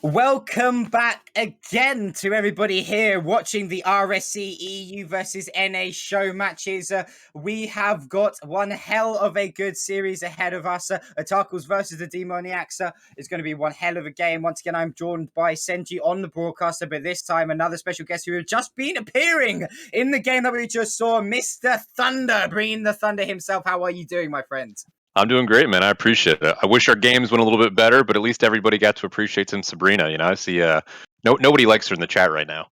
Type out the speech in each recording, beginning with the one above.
Welcome back again to everybody here watching the RSC EU versus NA show matches. We have got one hell of a good series ahead of us. Otakus versus the Demoniacs is going to be one hell of a game. Once again, I'm joined by Senji on the broadcaster, but this time another special guest who has just been appearing in the game that we just saw, Mr. Thunder, bringing the Thunder himself. How are you doing, my friend? I'm doing great, man. I appreciate it. I wish our games went a little bit better, but at least everybody got to appreciate some Sabrina. You know, I see nobody likes her in the chat right now.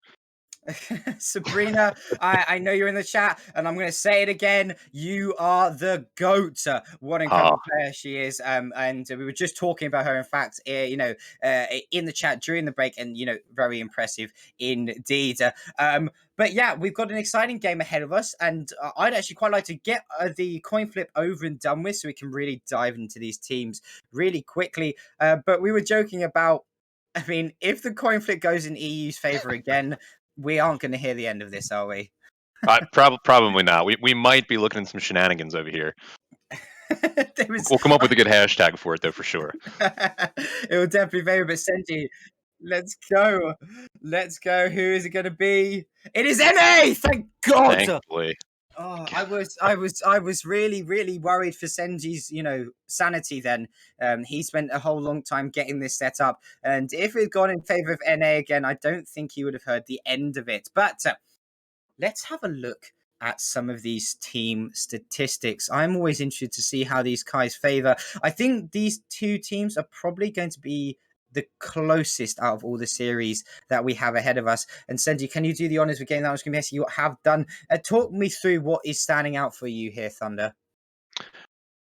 Sabrina, I know you're in the chat, and I'm going to say it again. You are the GOAT. What an incredible player she is. And we were just talking about her, in fact, in the chat during the break, and, very impressive indeed. But yeah, we've got an exciting game ahead of us, and I'd actually quite like to get the coin flip over and done with so we can really dive into these teams really quickly. But we were joking about, I mean, if the coin flip goes in EU's favor again, we aren't going to hear the end of this, are we? Probably not. We might be looking at some shenanigans over here. We'll come up with a good hashtag for it, though, for sure. It will definitely be. But Senji, let's go. Let's go. Who is it going to be? It is NA. Thank God. Thankfully. Oh, I was really, really worried for Senji's, sanity then. He spent a whole long time getting this set up. And if it had gone in favor of NA again, I don't think he would have heard the end of it. But let's have a look at some of these team statistics. I'm always interested to see how these guys favor. I think these two teams are probably going to be the closest out of all the series that we have ahead of us. And Senji, can you do the honors with getting that on screen? You have done. Talk me through what is standing out for you here, Thunder.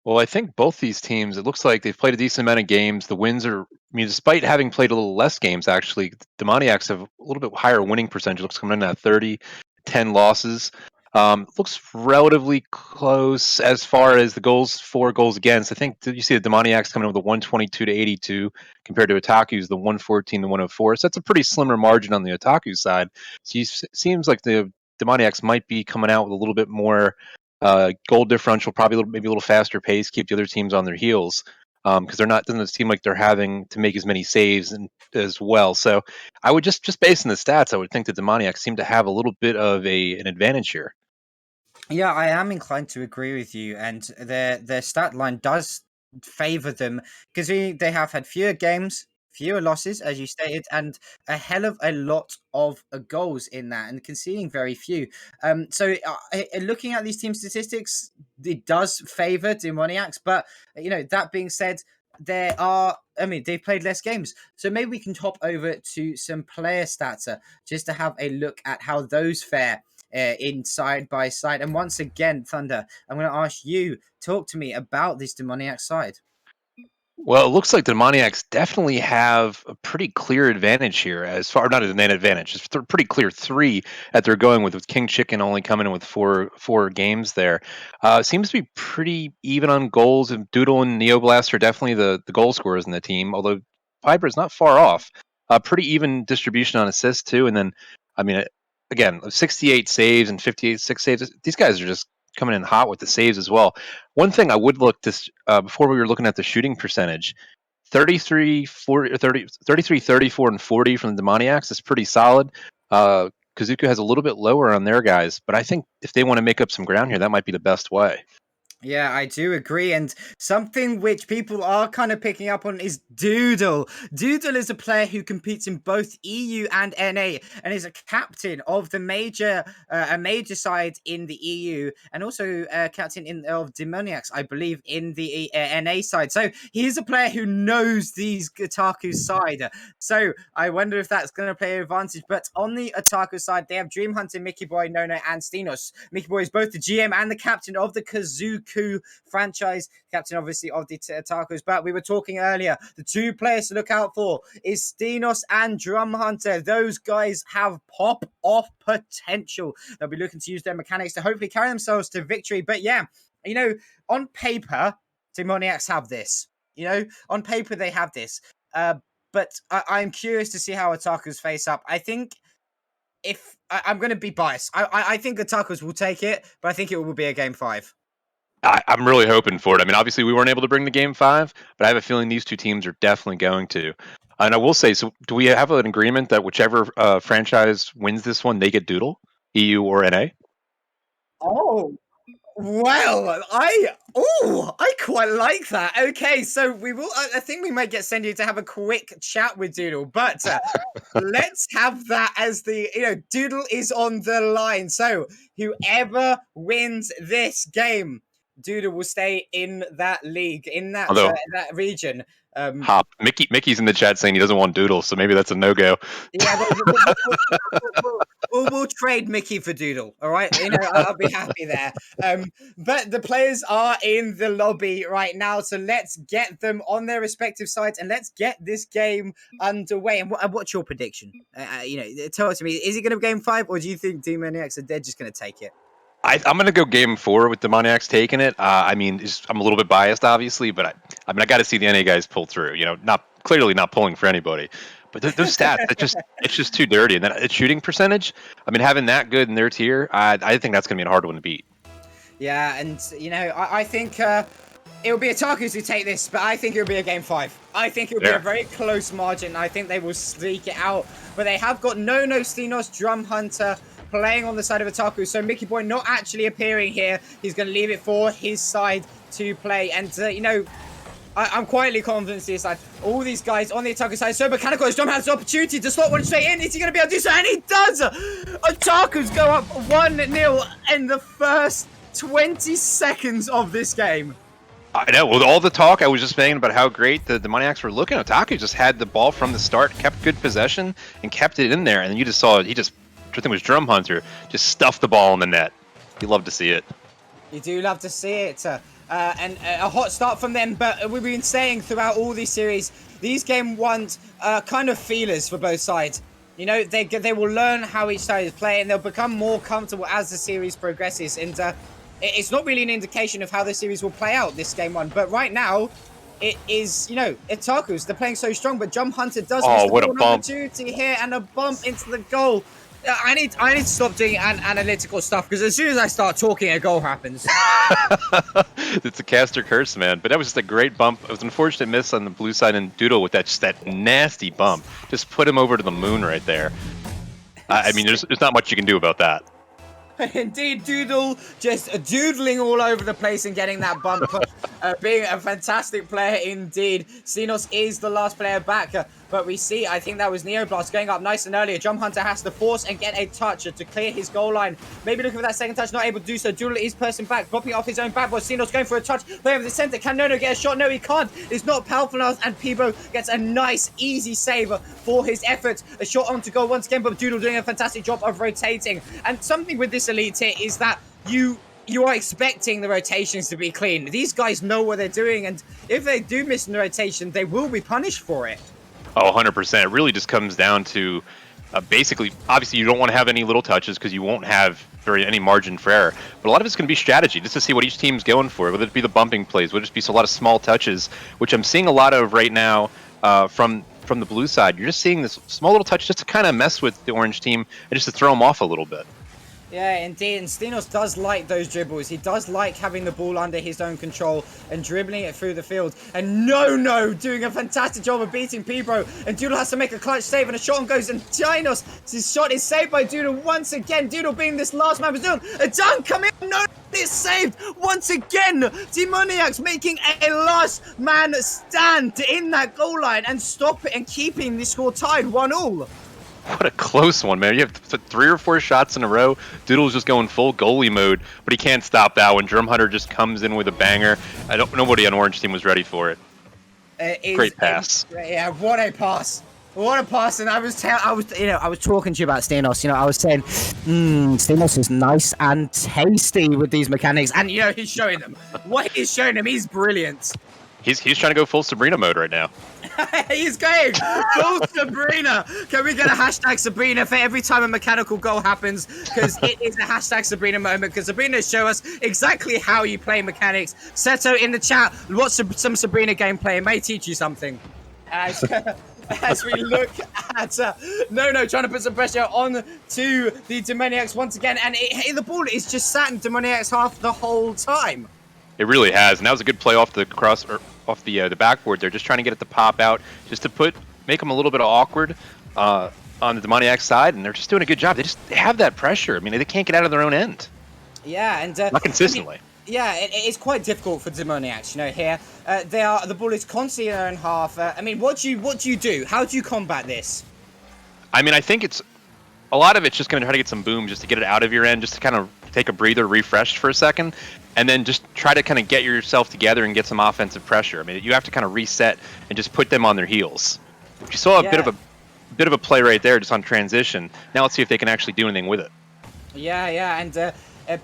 Well, I think both these teams, it looks like they've played a decent amount of games. The wins are, despite having played a little less games, actually, Demoniacs have a little bit higher winning percentage. It looks coming in at 30, 10 losses. Looks relatively close as far as the goals for, goals against. I think you see the Demoniacs coming in with a 122 to 82 compared to Otaku's the 114 to 104. So that's a pretty slimmer margin on the Otaku side. So it seems like the Demoniacs might be coming out with a little bit more goal differential, probably maybe a little faster pace, keep the other teams on their heels. Because doesn't seem like they're having to make as many saves as well. So I would just based on the stats, I would think the Demoniacs seem to have a little bit of an advantage here. Yeah, I am inclined to agree with you, and their stat line does favor them because they have had fewer games, fewer losses, as you stated, and a hell of a lot of goals in that, and conceding very few. So looking at these team statistics, it does favor Demoniacs, but that being said, they've played less games. So maybe we can hop over to some player stats just to have a look at how those fare in side by side. And once again, Thunder, I'm going to ask you, talk to me about this Demoniac side. Well, it looks like the Demoniacs definitely have a pretty clear advantage here. As far not an advantage, it's pretty clear three that they're going with King Chicken only coming in with four games there. Seems to be pretty even on goals. And Doodle and Neoblast are definitely the goal scorers in the team. Although Piper is not far off. Pretty even distribution on assists too. And then, again, 68 saves and 6 saves. These guys are just coming in hot with the saves as well. One thing I would look to before we were looking at the shooting percentage, 33, 34, and 40 from the Demoniacs is pretty solid. Kazuka has a little bit lower on their guys, but I think if they want to make up some ground here, that might be the best way. Yeah, I do agree. And something which people are kind of picking up on is Doodle. Doodle is a player who competes in both EU and NA and is a captain of a major side in the EU and also captain of Demoniacs, I believe, in the NA side. So he is a player who knows these Otaku side. So I wonder if that's going to play an advantage. But on the Otaku side, they have Dream Hunter, Mickey Boy, Nono, and Stenos. Mickey Boy is both the GM and the captain of the Kazuku franchise, captain obviously of the Otakus. But we were talking earlier, the two players to look out for is Stenos and Drum Hunter. Those guys have pop-off potential. They'll be looking to use their mechanics to hopefully carry themselves to victory. But yeah, on paper, Demoniacs have this. On paper they have this. But I'm curious to see how Otakus face up. I think if I'm going to be biased, I think Otakus will take it, but I think it will be a game 5. I'm really hoping for it. Obviously we weren't able to bring the game 5, but I have a feeling these two teams are definitely going to. And I will say, so do we have an agreement that whichever franchise wins this one, they get Doodle, EU or NA? Oh, well, I quite like that. Okay, so we will. I think we might get Sendu to have a quick chat with Doodle, but let's have that as the Doodle is on the line. So whoever wins this game, Doodle will stay in that league, in Although, that region. Hop, Mickey's in the chat saying he doesn't want Doodle, so maybe that's a no go. Yeah, we'll trade Mickey for Doodle. All right, I'll be happy there. But the players are in the lobby right now, so let's get them on their respective sides and let's get this game underway. And what's your prediction? Tell it to me. Is it going to be game 5, or do you think Demoniacs are dead just going to take it? I'm going to go game 4 with Demoniacs taking it. I'm a little bit biased, obviously, but I got to see the NA guys pull through. Not clearly not pulling for anybody, but those stats, it's just too dirty. And that shooting percentage, having that good in their tier, I think that's going to be a hard one to beat. Yeah, and I think it will be Otakus who take this, but I think it will be a game 5. I think it will be a very close margin. I think they will sneak it out, but they have got No, Stenos, Drum Hunter playing on the side of Otaku. So Mickey Boy not actually appearing here. He's going to leave it for his side to play. And, I'm quietly confident this side. All these guys on the Otaku side. So Mechanical has Drum has the opportunity to slot one straight in. Is he going to be able to do so? And he does! Otakus go up 1-0 in the first 20 seconds of this game. I know. With all the talk I was just saying about how great the Demoniacs were looking, Otaku just had the ball from the start, kept good possession, and kept it in there. And then you just saw I think it was Drum Hunter, just stuffed the ball in the net. You love to see it. You do love to see it. And a hot start from them. But we've been saying throughout all these series, these game ones are kind of feelers for both sides. They will learn how each side is playing. They'll become more comfortable as the series progresses. And it's not really an indication of how the series will play out, this game 1. But right now, it is, Otakus. They're playing so strong. But Jump Hunter does miss the ball opportunity here. And a bump into the goal. I need to stop doing analytical stuff, because as soon as I start talking, a goal happens. It's a caster curse, man. But that was just a great bump. It was an unfortunate miss on the blue side, and Doodle with that nasty bump just put him over to the moon right there. There's not much you can do about that. Indeed, Doodle just doodling all over the place and getting that bump. Being a fantastic player indeed. Stenos is the last player back, but we see, I think that was Neoblast going up nice and early. Jump Hunter has to force and get a touch to clear his goal line. Maybe looking for that second touch, not able to do so. Doodle is person back, blocking off his own backboard. Stenos going for a touch, play over the center. Can Nono get a shot? No, he can't. It's not powerful enough, and Peebo gets a nice, easy save for his efforts. A shot on to goal once again, but Doodle doing a fantastic job of rotating. And something with this elite tier is that you are expecting the rotations to be clean. These guys know what they're doing, and if they do miss in the rotation, they will be punished for it. Oh, 100%. It really just comes down to basically, obviously, you don't want to have any little touches because you won't have any margin for error. But a lot of it's going to be strategy, just to see what each team's going for, whether it be the bumping plays, whether it be a lot of small touches, which I'm seeing a lot of right now from the blue side. You're just seeing this small little touch just to kind of mess with the orange team and just to throw them off a little bit. Yeah, indeed. And Stenos does like those dribbles. He does like having the ball under his own control and dribbling it through the field. And No doing a fantastic job of beating Peebo. And Doodle has to make a clutch save, and a shot on goes. And Dinos, his shot is saved by Doodle once again. Doodle being this last man was doing a dunk coming. No, is saved once again. Demoniacs making a last man stand in that goal line and stop it and keeping the score tied 1-1. What a close one, man. You have 3 or 4 shots in a row. Doodle's just going full goalie mode, but he can't stop that one. Drum Hunter just comes in with a banger. Nobody on Orange team was ready for it. Great pass. Yeah, what a pass. What a pass. And I was talking to you about Stenos. I was saying, Stenos is nice and tasty with these mechanics. And, he's showing them. What he's showing them, he's brilliant. He's trying to go full Sabrina mode right now. He's going full Sabrina. Can we get a hashtag Sabrina for every time a mechanical goal happens? Because it is a hashtag Sabrina moment. Because Sabrina show us exactly how you play mechanics. Seto in the chat, watch some Sabrina gameplay. It may teach you something. As we look at No trying to put some pressure on to the Demoniacs once again. And the ball is just sat in Demoniacs half the whole time. It really has, and that was a good play off the backboard there, just trying to get it to pop out, just to put make them a little bit awkward on the Demoniac side, and they're just doing a good job. They have that pressure. I mean, they can't get out of their own end. Yeah, and Not consistently. yeah, it's quite difficult for Demoniacs. You know, here the ball is constantly in their own half. I mean, what do you do? How do you combat this? I mean, I think it's a lot of it's just going to try to get some boom just to get it out of your end, just to kind of take a breather, refresh for a second, and then just try to kind of get yourself together and get some offensive pressure. I mean, you have to kind of reset and just put them on their heels. You saw a bit of a play right there just on transition. Now let's see if they can actually do anything with it. Yeah, and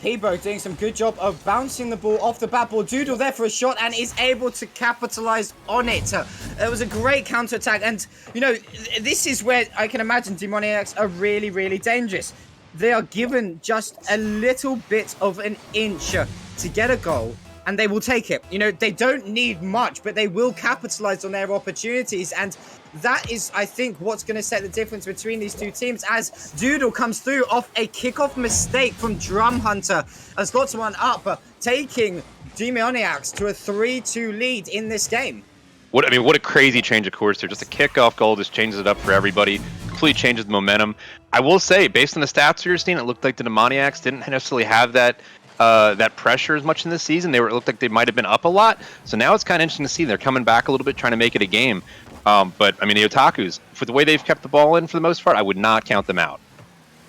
Peebo doing some good job of bouncing the ball off the backboard. Doodle there for a shot and is able to capitalize on it. It was a great counter-attack, and, you know, this is where I can imagine Demoniacs are really, really dangerous. They are given just a little bit of an inch to get a goal, and they will take it. You know, they don't need much, but they will capitalize on their opportunities, and that is, I think, what's going to set the difference between these two teams, as Doodle comes through off a kickoff mistake from Drum Hunter, has got someone up, taking Demoniacs to a 3-2 lead in this game. What a crazy change of course there. Just a kickoff goal just changes it up for everybody. Completely changes the momentum. I will say, based on the stats you're seeing, it looked like the Demoniacs didn't necessarily have that pressure as much in this season. It looked like they might have been up a lot. So now it's kind of interesting to see they're coming back a little bit, trying to make it a game. But I mean, the Otakus, for the way they've kept the ball in for the most part, I would not count them out.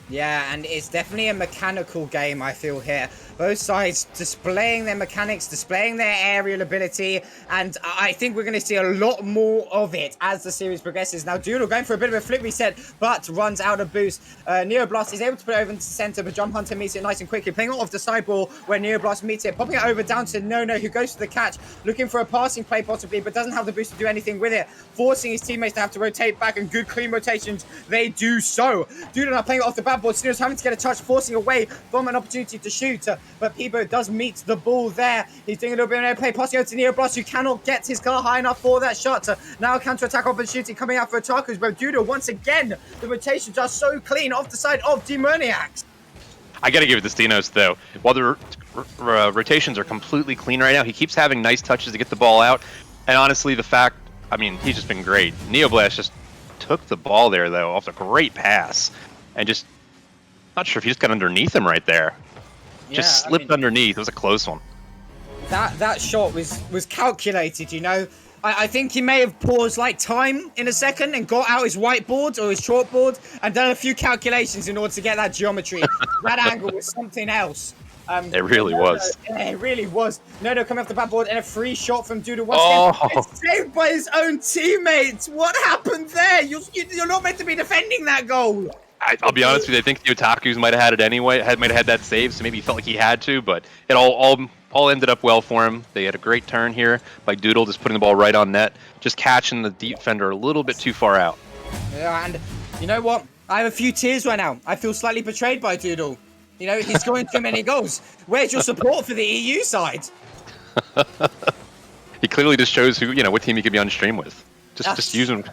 Yeah, and it's definitely a mechanical game, I feel, here. Both sides displaying their mechanics, displaying their aerial ability, and I think we're going to see a lot more of it as the series progresses. Now, Doodle going for a bit of a flip reset, but runs out of boost. Neoblast is able to put it over into the center, but Jump Hunter meets it nice and quickly, playing it off the side ball where Neoblast meets it, popping it over down to Nono, who goes for the catch, looking for a passing play possibly, but doesn't have the boost to do anything with it, forcing his teammates to have to rotate back, and good clean rotations, they do so. Doodle now playing it off the backboard, Sneers having to get a touch, forcing away from an opportunity to shoot, but Peebo does meet the ball there. He's doing a little bit of an airplay, passing out to Neoblast, who cannot get his car high enough for that shot. Now counter-attack opportunity coming out for Otakus, but Doodle, once again, the rotations are so clean off the side of Demoniacs. I got to give it to Stenos, though. While the rotations are completely clean right now, he keeps having nice touches to get the ball out. And honestly, the fact, I mean, he's just been great. Neoblast just took the ball there, though, off a great pass. And just, not sure if he just got underneath him right there. Just slipped underneath. It was a close one. That shot was calculated, you know. I think he may have paused like time in a second and got out his whiteboard or his chalkboard and done a few calculations in order to get that geometry. That angle was something else. It really was. Yeah, it really was. Nono coming off the backboard and a free shot from Doodle once again. It's saved by his own teammates. What happened there? You're not meant to be defending that goal. I'll be honest with you. I think the Otakus might have had it anyway. Might have had that save, so maybe he felt like he had to. But it all ended up well for him. They had a great turn here by Doodle, just putting the ball right on net, just catching the defender a little bit too far out. Yeah, and you know what? I have a few tears right now. I feel slightly betrayed by Doodle. You know, he's scoring too many goals. Where's your support for the EU side? He clearly just shows what team he could be on stream with. Just use him.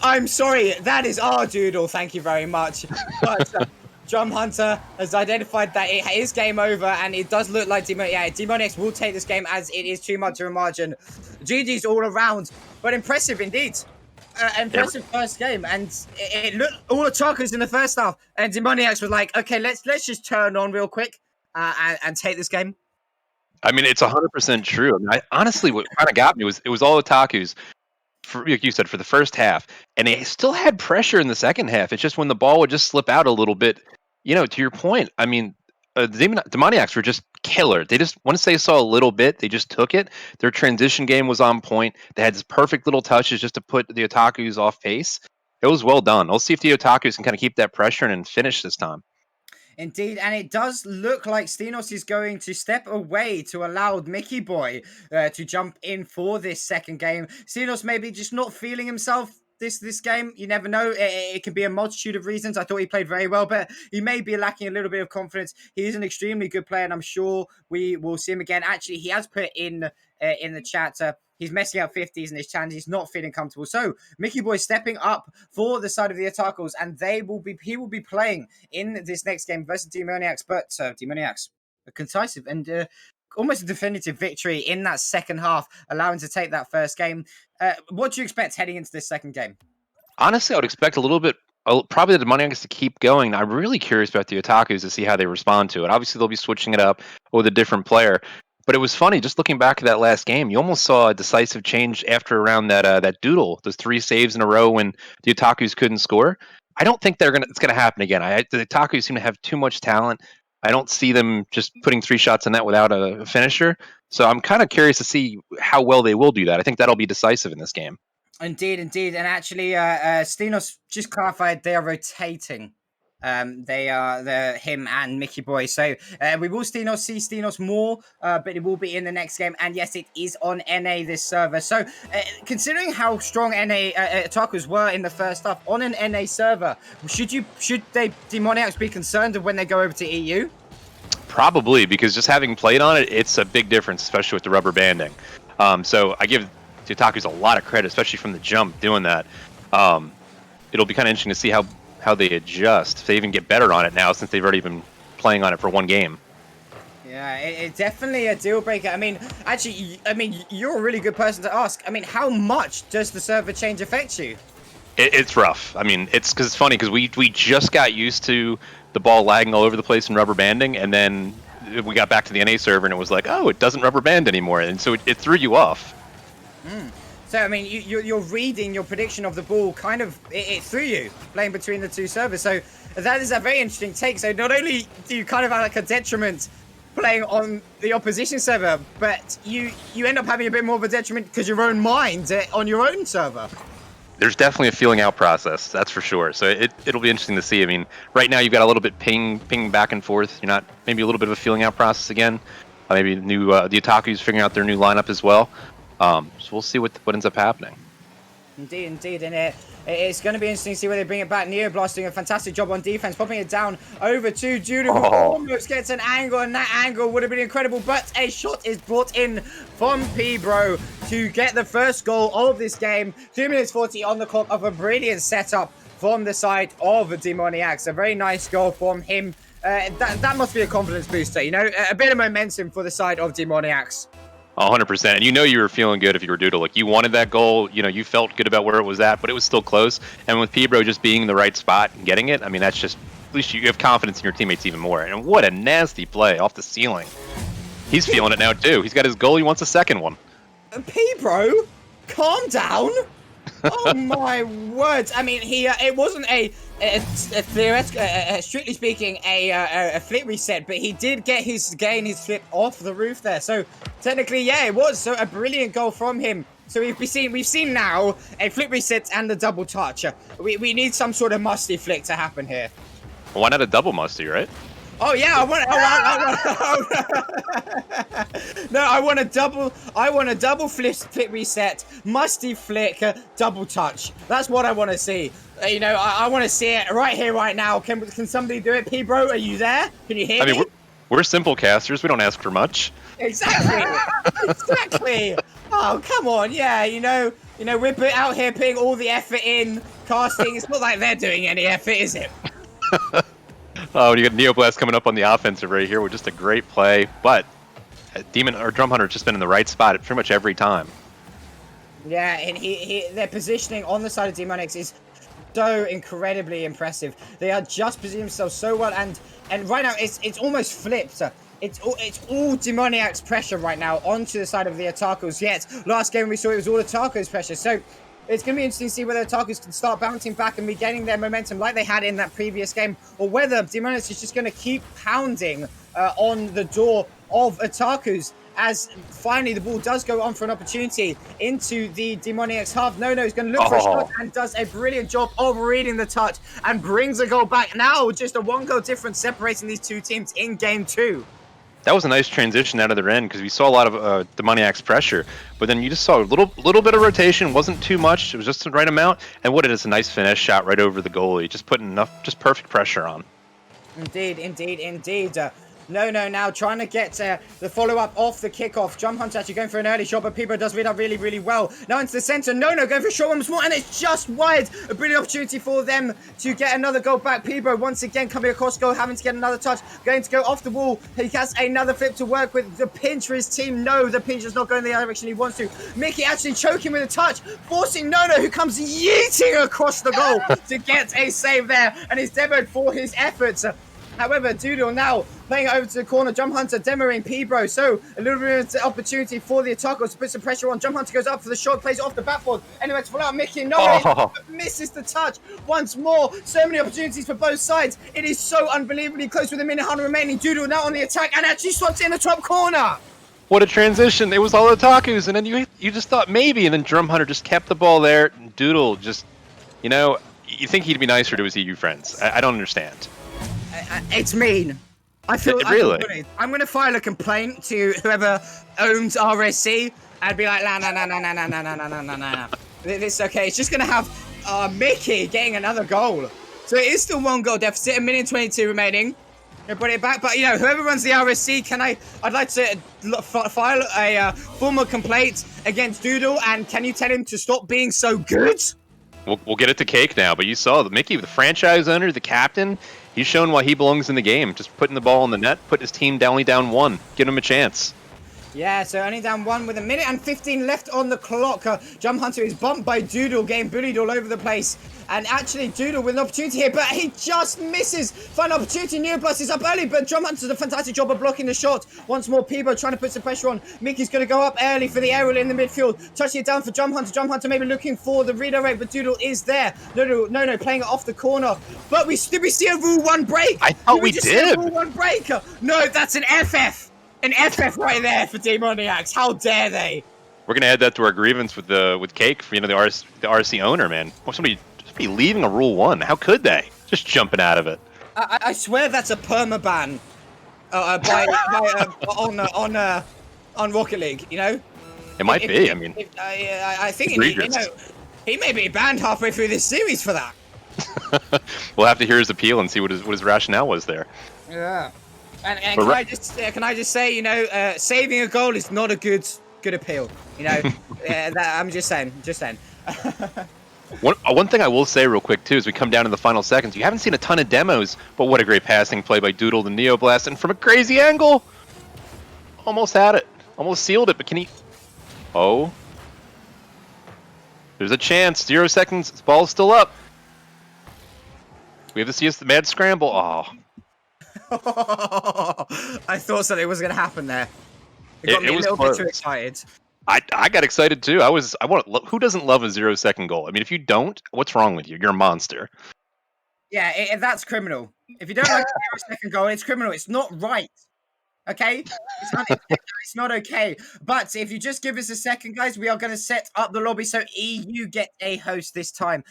I'm sorry, that is our Doodle, thank you very much. But Drum Hunter has identified that it is game over, and it does look like Demoniacs will take this game as it is too much of a margin. GG's all around, but impressive indeed. Impressive first game, and it looked all Otakus in the first half, and Demoniacs was like, okay, let's just turn on real quick and take this game. I mean, it's 100% true. I mean, honestly, what kind of got me was it was all Otakus, like you said, for the first half, and they still had pressure in the second half. It's just when the ball would just slip out a little bit. To your point, I mean, the Demoniacs were just killer. They just, once they saw a little bit, they just took it. Their transition game was on point. They had this perfect little touches just to put the Otakus off pace. It was well done. Let's see if the Otakus can kind of keep that pressure and finish this time. Indeed, and it does look like Stenos is going to step away to allow Mickey Boy to jump in for this second game. Stenos maybe just not feeling himself this game. You never know. It can be a multitude of reasons. I thought he played very well, but he may be lacking a little bit of confidence. He is an extremely good player, and I'm sure we will see him again. Actually, he has put in the chat, he's messing up 50s in his challenge. He's not feeling comfortable. So Mickey Boy stepping up for the side of the Otakus, and he will be playing in this next game versus Demoniacs. But Demoniacs are concisive, and almost a definitive victory in that second half, allowing to take that first game. What do you expect heading into this second game? Honestly, I would expect a little bit, probably the Demoniacs to keep going. I'm really curious about the Otakus to see how they respond to it. Obviously, they'll be switching it up with a different player. But it was funny, just looking back at that last game, you almost saw a decisive change after around that doodle, those 3 saves in a row when the Otakus couldn't score. I don't think it's gonna happen again. The Otakus seem to have too much talent. I don't see them just putting 3 shots in that without a finisher. So I'm kind of curious to see how well they will do that. I think that'll be decisive in this game. Indeed, indeed. And actually, Stenos just clarified they are rotating. They are him and Mickey Boy. So we will see Stenos more, but it will be in the next game. And yes, it is on NA this server. So considering how strong NA Otakus were in the first half on an NA server, should they Demoniacs be concerned of when they go over to EU? Probably, because just having played on it, it's a big difference, especially with the rubber banding. So I give the Otakus a lot of credit, especially from the jump, doing that. It'll be kind of interesting to see how they adjust. If they even get better on it now, since they've already been playing on it for 1 game. Yeah, it's definitely a deal breaker. I mean, actually, you're a really good person to ask. I mean, how much does the server change affect you? It's rough. I mean, it's funny because we just got used to the ball lagging all over the place and rubber banding, and then we got back to the NA server and it was like, oh, it doesn't rubber band anymore, and so it threw you off. So, I mean, you're reading your prediction of the ball kind of, it threw you playing between the 2 servers. So that is a very interesting take. So not only do you kind of have like a detriment playing on the opposition server, but you end up having a bit more of a detriment because your own mind on your own server. There's definitely a feeling out process, that's for sure. So it'll be interesting to see. I mean, right now you've got a little bit ping back and forth. You're not, maybe a little bit of a feeling out process again. Maybe the Otakus figuring out their new lineup as well. So we'll see what ends up happening. Indeed, and it's going to be interesting to see where they bring it back. Neoblast doing a fantastic job on defense, popping it down over to Judah, who almost gets an angle, and that angle would have been incredible, but a shot is brought in from P-Bro to get the first goal of this game. 2 minutes 40 on the clock of a brilliant setup from the side of the Demoniacs. A very nice goal from him. That must be a confidence booster, you know, a bit of momentum for the side of Demoniacs. 100%. And you were feeling good if you were Doodle. Like, you wanted that goal. You felt good about where it was at, but it was still close. And with P-Bro just being in the right spot and getting it, I mean, that's just, at least you have confidence in your teammates even more. And what a nasty play off the ceiling. He's feeling it now, too. He's got his goal. He wants a second one. P-Bro, calm down. Oh, my words. I mean, it wasn't a theoretical, strictly speaking, a flip reset, but he did get his flip off the roof there. So technically, yeah, it was. So a brilliant goal from him. So we've seen now a flip reset and a double touch. We need some sort of musty flick to happen here. Why not a double musty, right? Oh yeah, I want a double flip reset, musty flick, double touch. That's what I want to see. I want to see it right here, right now. Can somebody do it? P-Bro, are you there? Can you hear me? I mean, we're simple casters. We don't ask for much. Exactly. Exactly. Oh, come on. Yeah, we're out here putting all the effort in casting. It's not like they're doing any effort, is it? Oh, you got Neoblast coming up on the offensive right here with just a great play, but Demon or Drum Hunter's just been in the right spot pretty much every time. Yeah, and their positioning on the side of Demonics is so incredibly impressive. They are just positioning themselves so well, and right now it's almost flipped. It's all Demoniacs pressure right now onto the side of the Otakus. Yet last game we saw it was all Otakus pressure. So it's going to be interesting to see whether Otakus can start bouncing back and regaining their momentum like they had in that previous game, or whether Demoniacs is just going to keep pounding on the door of Otakus, as finally the ball does go on for an opportunity into the Demoniacs half. Nono is going to look for a shot and does a brilliant job of reading the touch and brings a goal back. Now just a 1-goal difference separating these two teams in game 2. That was a nice transition out of their end because we saw a lot of Demoniacs pressure, but then you just saw a little bit of rotation. Wasn't too much. It was just the right amount. And what it is, a nice finish shot right over the goalie, just putting enough, just perfect pressure on. Indeed. No, now trying to get the follow-up off the kickoff. Jump Hunter actually going for an early shot, but Peebo does read up really, really well. Now into the center. No, going for a shot once more, and it's just wide. A brilliant opportunity for them to get another goal back. Peebo once again coming across goal, having to get another touch. Going to go off the wall. He has another flip to work with. The pinch for his team. No, the pinch is not going the direction he wants to. Mickey actually choking with a touch, forcing Nono, who comes yeeting across the goal to get a save there, and is demoed for his efforts. However, Doodle now playing it over to the corner. Jump Hunter demoing Peebo. So a little bit of opportunity for the Otakus to put some pressure on. Jump Hunter goes up for the shot, plays it off the backboard. Anyway, to follow out Mickey. No, misses the touch once more. So many opportunities for both sides. It is so unbelievably close with a minute 100 remaining. Doodle now on the attack and actually slots in the top corner. What a transition. It was all Otakus, and then you just thought maybe, and then Drum Hunter just kept the ball there. Doodle just, you think he'd be nicer to his EU friends. I don't understand. It's mean. I feel really. I'm going to file a complaint to whoever owns RSC and be like, no. This okay. It's just going to have Mickey getting another goal. So it is still 1 goal deficit, 1:22 remaining. Gonna put it back, but whoever runs the RSC, I'd like to file a formal complaint against Doodle, and can you tell him to stop being so good? We'll get it to Cake now, but you saw Mickey, the franchise owner, the captain. He's shown why he belongs in the game. Just putting the ball in the net, put his team only down 1. Give him a chance. Yeah, so only down 1 with 1:15 left on the clock. Jump Hunter is bumped by Doodle, getting bullied all over the place. And actually, Doodle with an opportunity here, but he just misses. Final opportunity. Neoblast is up early, but Jump Hunter does a fantastic job of blocking the shot. Once more, Peebo trying to put some pressure on. Mickey's going to go up early for the aerial in the midfield. Touching it down for Jump Hunter. Jump Hunter maybe looking for the redirect, but Doodle is there. No, playing it off the corner. But did we see a Rule 1 break? I thought we did. See a Rule 1 break? No, that's an FF. An FF right there for Demoniacs. How dare they? We're gonna add that to our grievance with Cake for the RC owner, man. Somebody leaving a Rule 1. How could they? Just jumping out of it. I swear that's a permaban on Rocket League. It might be. I mean, I think he may be banned halfway through this series for that. We'll have to hear his appeal and see what his rationale was there. Yeah. And can I just say, saving a goal is not a good appeal. I'm just saying. One thing I will say real quick too, as we come down to the final seconds, you haven't seen a ton of demos, but what a great passing play by Doodle, the Neoblast, and from a crazy angle, almost had it, almost sealed it. But can he? Oh, there's a chance. 0 seconds. This ball's still up. We have to see us the mad scramble. Oh. I thought something was going to happen there. It got me a little bit too excited. I got excited too. Who doesn't love a 0 second goal? I mean, if you don't, what's wrong with you? You're a monster. Yeah, that's criminal. If you don't like a 0 second goal, it's criminal. It's not right. Okay? It's not okay. But if you just give us a second, guys, we are going to set up the lobby so EU get a host this time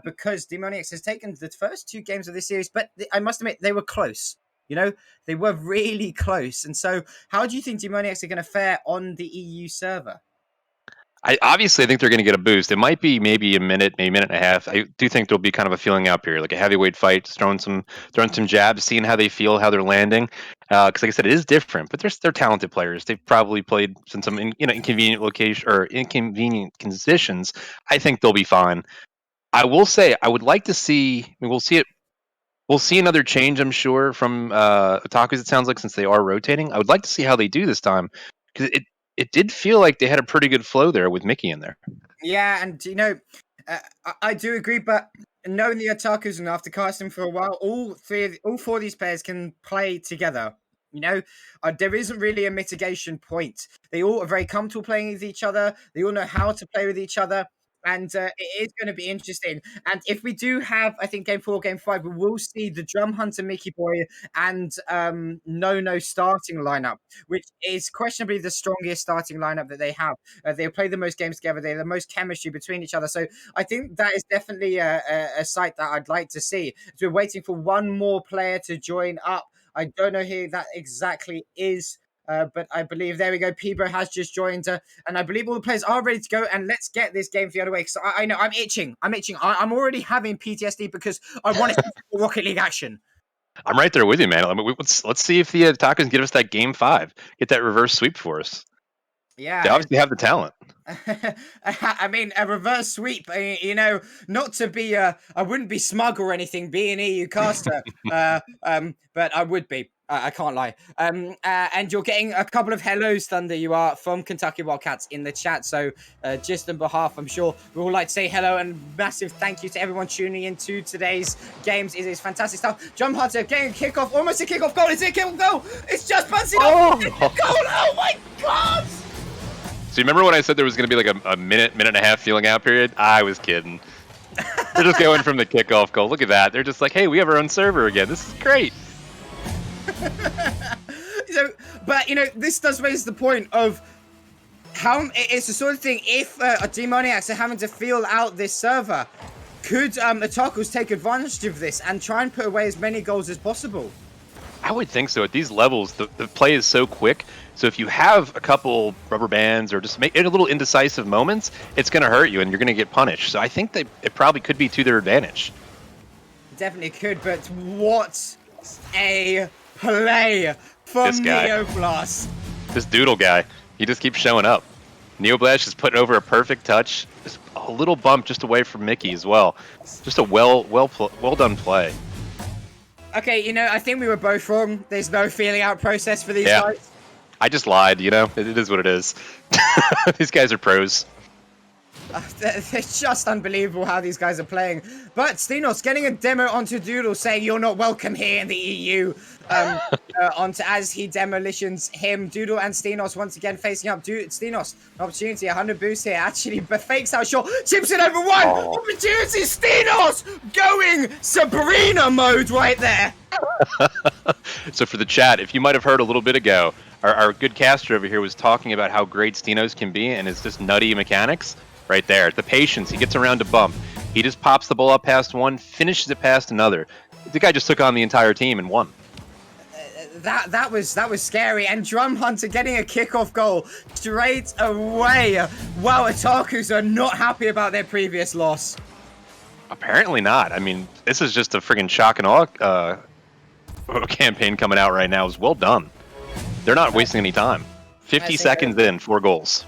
because Demoniacs has taken the first 2 games of this series, but I must admit, they were close. They were really close. And so how do you think Demoniacs are going to fare on the EU server? I think they're going to get a boost. It might be maybe a minute, maybe a minute and a half. I do think there'll be kind of a feeling out period, like a heavyweight fight, throwing some jabs, seeing how they feel, how they're landing. Because, like I said, it is different, but they're talented players. They've probably played in some inconvenient location or inconvenient conditions. I think they'll be fine. I will say, I would like to see. I mean, we'll see it. We'll see another change, I'm sure, from Otakus, it sounds like, since they are rotating. I would like to see how they do this time, because it did feel like they had a pretty good flow there with Mickey in there. Yeah, and, I do agree, but knowing the Otakus and after casting for a while, all 4 of these players can play together. There isn't really a mitigation point. They all are very comfortable playing with each other. They all know how to play with each other. And it is going to be interesting. And if we do have, I think, Game 4, Game 5, we will see the Drum Hunter, Mickey Boy, and No starting lineup, which is questionably the strongest starting lineup that they have. They play the most games together. They have the most chemistry between each other. So I think that is definitely a sight that I'd like to see. So we're waiting for one more player to join up. I don't know who that exactly is. But I believe, there we go, Peebo has just joined, and I believe all the players are ready to go, and let's get this game the other way, because I know, I'm itching. I'm already having PTSD because I want to see Rocket League action. I'm right there with you, man. I mean, let's see if the Otakus can give us that game 5, get that reverse sweep for us. They Yeah, obviously have the talent. I mean, a reverse sweep. You know, not to be, I wouldn't be smug or anything, being EU caster. But I would be. I can't lie. And you're getting a couple of hellos, Thunder. You are from Kentucky Wildcats in the chat. So, just on behalf, I'm sure we would like to say hello and massive thank you to everyone tuning into today's games. It is fantastic stuff. Jump Hunter getting a kickoff, almost a kickoff goal. Is it a kickoff goal? It's just bouncing off. It's a goal. Oh my god! So you remember when I said there was going to be like a minute and a half feeling out period? I was kidding. They're just going from the kickoff goal. Look at that. They're just like, hey, we have our own server again. This is great. So, but you know, this does raise the point of how it's the sort of thing. If Demoniacs are having to feel out this server, could Otakus take advantage of this and try and put away as many goals as possible? I would think so. At these levels, the play is so quick. So if you have a couple rubber bands or just make it a little indecisive moments, it's going to hurt you and you're going to get punished. So I think that it probably could be to their advantage. Definitely could, but what a play from This guy. Neoblast. This Doodle guy, he just keeps showing up. Neoblast is putting over a perfect touch. Just a little bump just away from Mickey as well. Just a well done play. Okay, you know, I think we were both wrong. There's no feeling out process for these guys. I just lied, you know? It is what it is. These guys are pros. It's just unbelievable how these guys are playing. But Stenos getting a demo onto Doodle saying you're not welcome here in the EU. Onto as he demolitions him. Doodle and Stenos once again facing up. Stenos, an opportunity, 100 boost here. Actually, but fakes out short. Chips it over one. Opportunity. Stenos going Sabrina mode right there. So for the chat, if you might have heard a little bit ago, our good caster over here was talking about how great Stenos can be and his just nutty mechanics. Right there, the patience. He gets around to bump. He just pops the ball up past one, finishes it past another. The guy just took on the entire team and won. That was scary. And Drum Hunter getting a kickoff goal straight away. Wow, Otakus are not happy about their previous loss. Apparently not. I mean, this is just a friggin' shock and awe campaign coming out right now. Is well done. They're not wasting any time. 50 seconds in, 4 goals.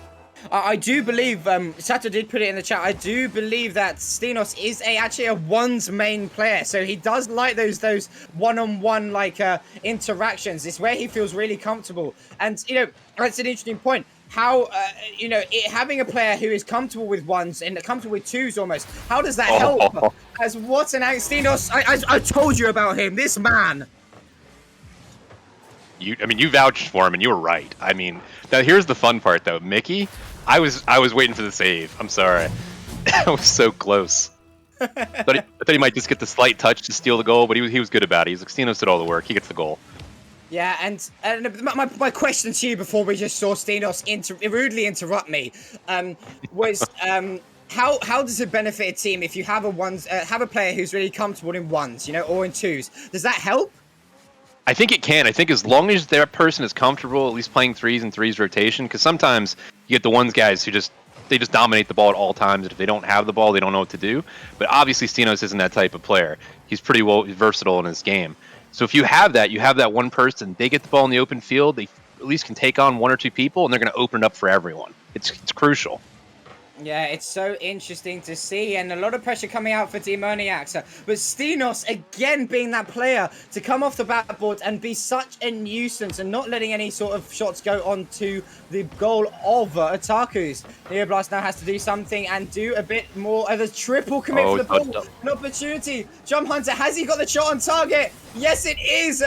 I do believe, Sato did put it in the chat, I do believe that Stenos is actually a one's main player, so he does like those one-on-one like interactions. It's where he feels really comfortable, and you know, that's an interesting point. How, you know, having a player who is comfortable with ones and comfortable with twos almost, how does that help? As what an Stenos, I told you about him, this man. I mean, you vouched for him, and you were right. I mean, now here's the fun part, though. Mickey, I was waiting for the save. I'm sorry, I was so close. I thought he might just get the slight touch to steal the goal, but he was good about it. He's like, Stenos did all the work. He gets the goal. Yeah, and my question to you before we just saw Stenos rudely interrupt me, was how does it benefit a team if you have a player who's really comfortable in ones, you know, or in twos? Does that help? I think it can. I think as long as that person is comfortable, at least playing threes and threes rotation, because sometimes you get the ones guys who just dominate the ball at all times. And if they don't have the ball, they don't know what to do. But obviously, Stenos isn't that type of player. He's pretty versatile in his game. So if you have that one person, they get the ball in the open field, they at least can take on 1 or 2 people, and they're going to open it up for everyone. It's crucial. Yeah, it's so interesting to see, and a lot of pressure coming out for Demoniacs. But Stenos, again, being that player to come off the backboard and be such a nuisance and not letting any sort of shots go on to the goal of Otakus. Neoblast now has to do something and do a bit more of a triple commit for the ball. An opportunity. Jump Hunter, has he got the shot on target? Yes, it is.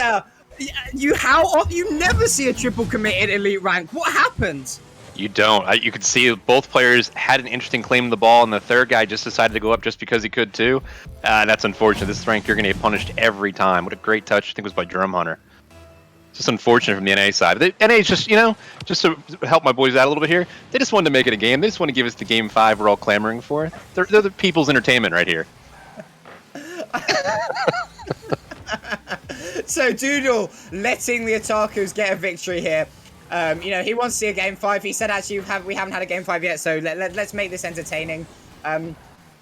You never see a triple commit in Elite Rank. What happened? You don't. You could see both players had an interesting claim to the ball, and the third guy just decided to go up just because he could too. That's unfortunate. This rank, you're going to get punished every time. What a great touch. I think it was by Drum Hunter. It's just unfortunate from the NA side. The NA is just, you know, just to help my boys out a little bit here, they just wanted to make it a game. They just want to give us the game 5 we're all clamoring for. They're the people's entertainment right here. So Doodle letting the Otakus get a victory here. You know, he wants to see a game 5. He said, actually, we haven't had a game 5 yet, so let's make this entertaining.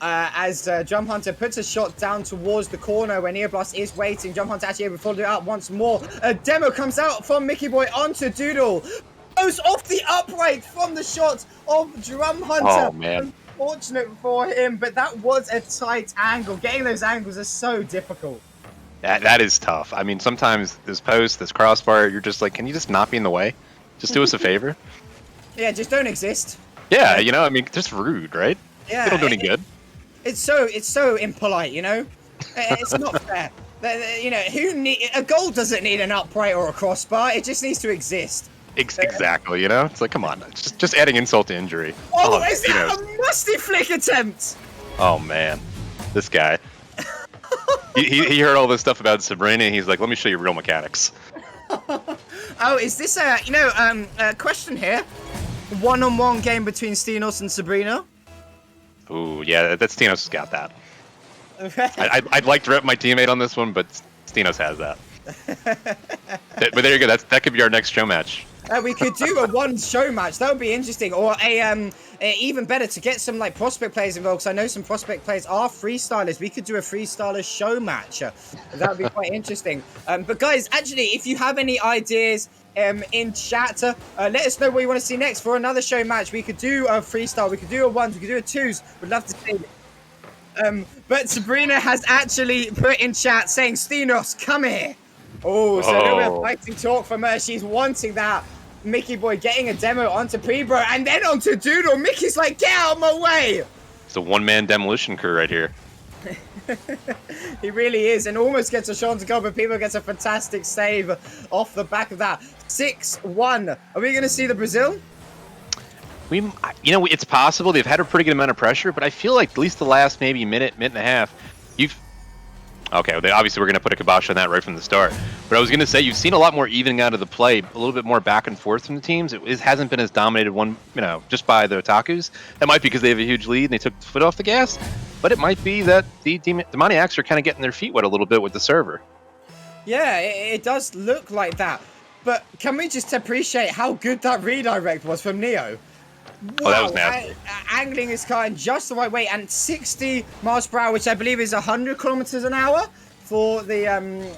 as Jump Hunter puts a shot down towards the corner where Neoblast is waiting. Jump Hunter actually able to follow it up once more. A demo comes out from Mickey Boy onto Doodle. Goes off the upright from the shot of Drum Hunter. Oh, man. Unfortunate for him, but that was a tight angle. Getting those angles is so difficult. That is tough. I mean, sometimes this post, this crossbar, you're just like, can you just not be in the way? Just do us a favor. Yeah, just don't exist. Yeah, you know, I mean, just rude, right? Yeah, They don't do any good. It's so impolite, you know. It's not fair. You know, a goal doesn't need an upright or a crossbar. It just needs to exist. Exactly, you know? It's like, come on, just adding insult to injury. Oh, is that a musty flick attempt? Oh, man. This guy. he heard all this stuff about Sabrina, and he's like, let me show you real mechanics. Oh, is this a question here? One-on-one game between Stenos and Sabrina? Ooh, yeah, that's Stenos has got that. I'd like to rep my teammate on this one, but Stenos has that. But there you go. That could be our next show match. We could do a one show match. That would be interesting. Or even better to get some like prospect players involved. Because I know some prospect players are freestylers. We could do a freestyler show match. That would be quite interesting. But guys, actually, if you have any ideas in chat, let us know what you want to see next for another show match. We could do a freestyle. We could do a ones. We could do a twos. We'd love to see it. But Sabrina has actually put in chat saying, Stenos, come here. Oh, so a little bit of fighting talk from her. She's wanting that. Mickey Boy getting a demo onto Prebro and then onto Doodle. Mickey's like, get out of my way. It's a one-man demolition crew right here. He really is, and almost gets a shot to go, but Prebro gets a fantastic save off the back of that. 6-1. Are we going to see the Brazil? It's possible. They've had a pretty good amount of pressure, but I feel like at least the last maybe minute and a half, okay, obviously we're going to put a kibosh on that right from the start. But I was going to say, you've seen a lot more evening out of the play, a little bit more back and forth from the teams. It hasn't been as dominated just by the Otakus. That might be because they have a huge lead and they took the foot off the gas. But it might be that the Demoniacs are kind of getting their feet wet a little bit with the server. Yeah, it does look like that. But can we just appreciate how good that redirect was from Neo? Wow, oh, that was nasty. Angling his car in just the right way, and 60 miles per hour, which I believe is 100 kilometers an hour for the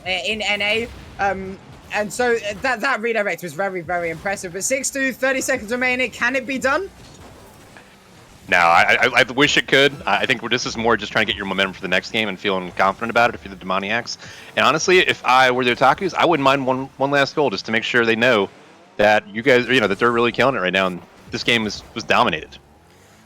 in NA. And so that redirect was very, very impressive. But 6-2, 30 seconds remaining. Can it be done? No, I wish it could. I think this is more just trying to get your momentum for the next game and feeling confident about it if you're the Demoniacs. And honestly, if I were the Otakus, I wouldn't mind one last goal just to make sure they know that you guys, that they're really killing it right now. And this game was dominated.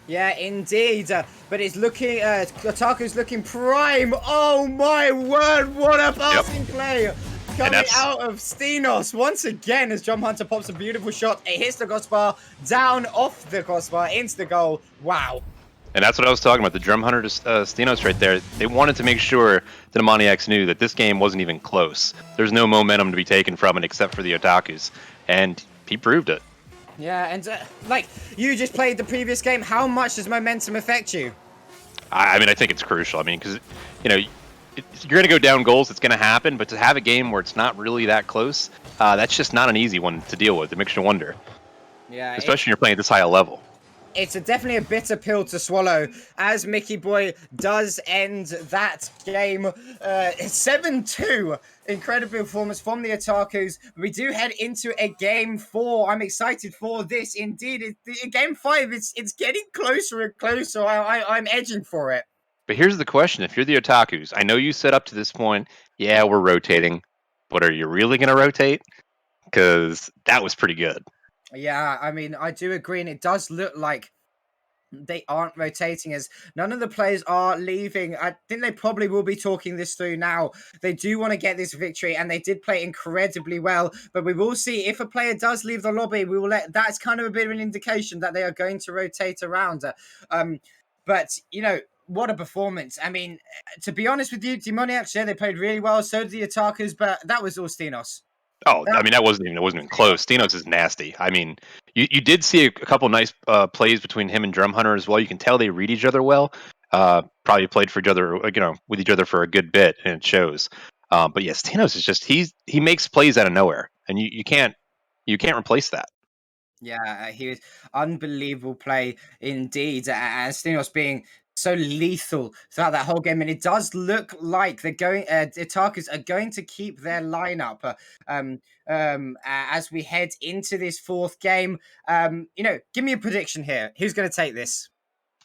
Yeah, indeed. But it's looking, Otaku's looking prime. Oh my word, what a passing play. Coming out of Stenos once again as Jump Hunter pops a beautiful shot. It hits the crossbar, down off the crossbar, into the goal. Wow. And that's what I was talking about, the Drum Hunter to Stenos right there. They wanted to make sure the Demoniacs knew that this game wasn't even close. There's no momentum to be taken from it except for the Otakus. And he proved it. Yeah, and like, you just played the previous game. How much does momentum affect you? I mean, I think it's crucial. I mean, because, you're going to go down goals, it's going to happen, but to have a game where it's not really that close, that's just not an easy one to deal with. It makes you wonder. Yeah, especially when you're playing at this high a level. It's definitely a bitter pill to swallow as Mickey Boy does end that game. 7-2. Incredible performance from the Otakus. We do head into a game 4. I'm excited for this. Indeed, game 5, it's getting closer and closer. I'm edging for it. But here's the question. If you're the Otakus, I know you said up to this point, yeah, we're rotating. But are you really going to rotate? Because that was pretty good. Yeah, I mean, I do agree, and it does look like they aren't rotating as none of the players are leaving. I think they probably will be talking this through now. They do want to get this victory, and they did play incredibly well. But we will see if a player does leave the lobby. We will that's kind of a bit of an indication that they are going to rotate around. But what a performance! I mean, to be honest with you, Demoniacs, yeah, they played really well. So did the Otakus, but that was all Stenos. Oh, I mean, it wasn't even close. Stenos is nasty. I mean, you did see a couple nice plays between him and Drum Hunter as well. You can tell they read each other well. Probably played for each other, with each other for a good bit, and it shows. But yeah, Stenos is just he makes plays out of nowhere, and you can't replace that. Yeah, he was unbelievable play indeed. And Stenos being so lethal throughout that whole game, and it does look like they're going. The Otakus are going to keep their lineup as we head into this fourth game. Give me a prediction here. Who's going to take this?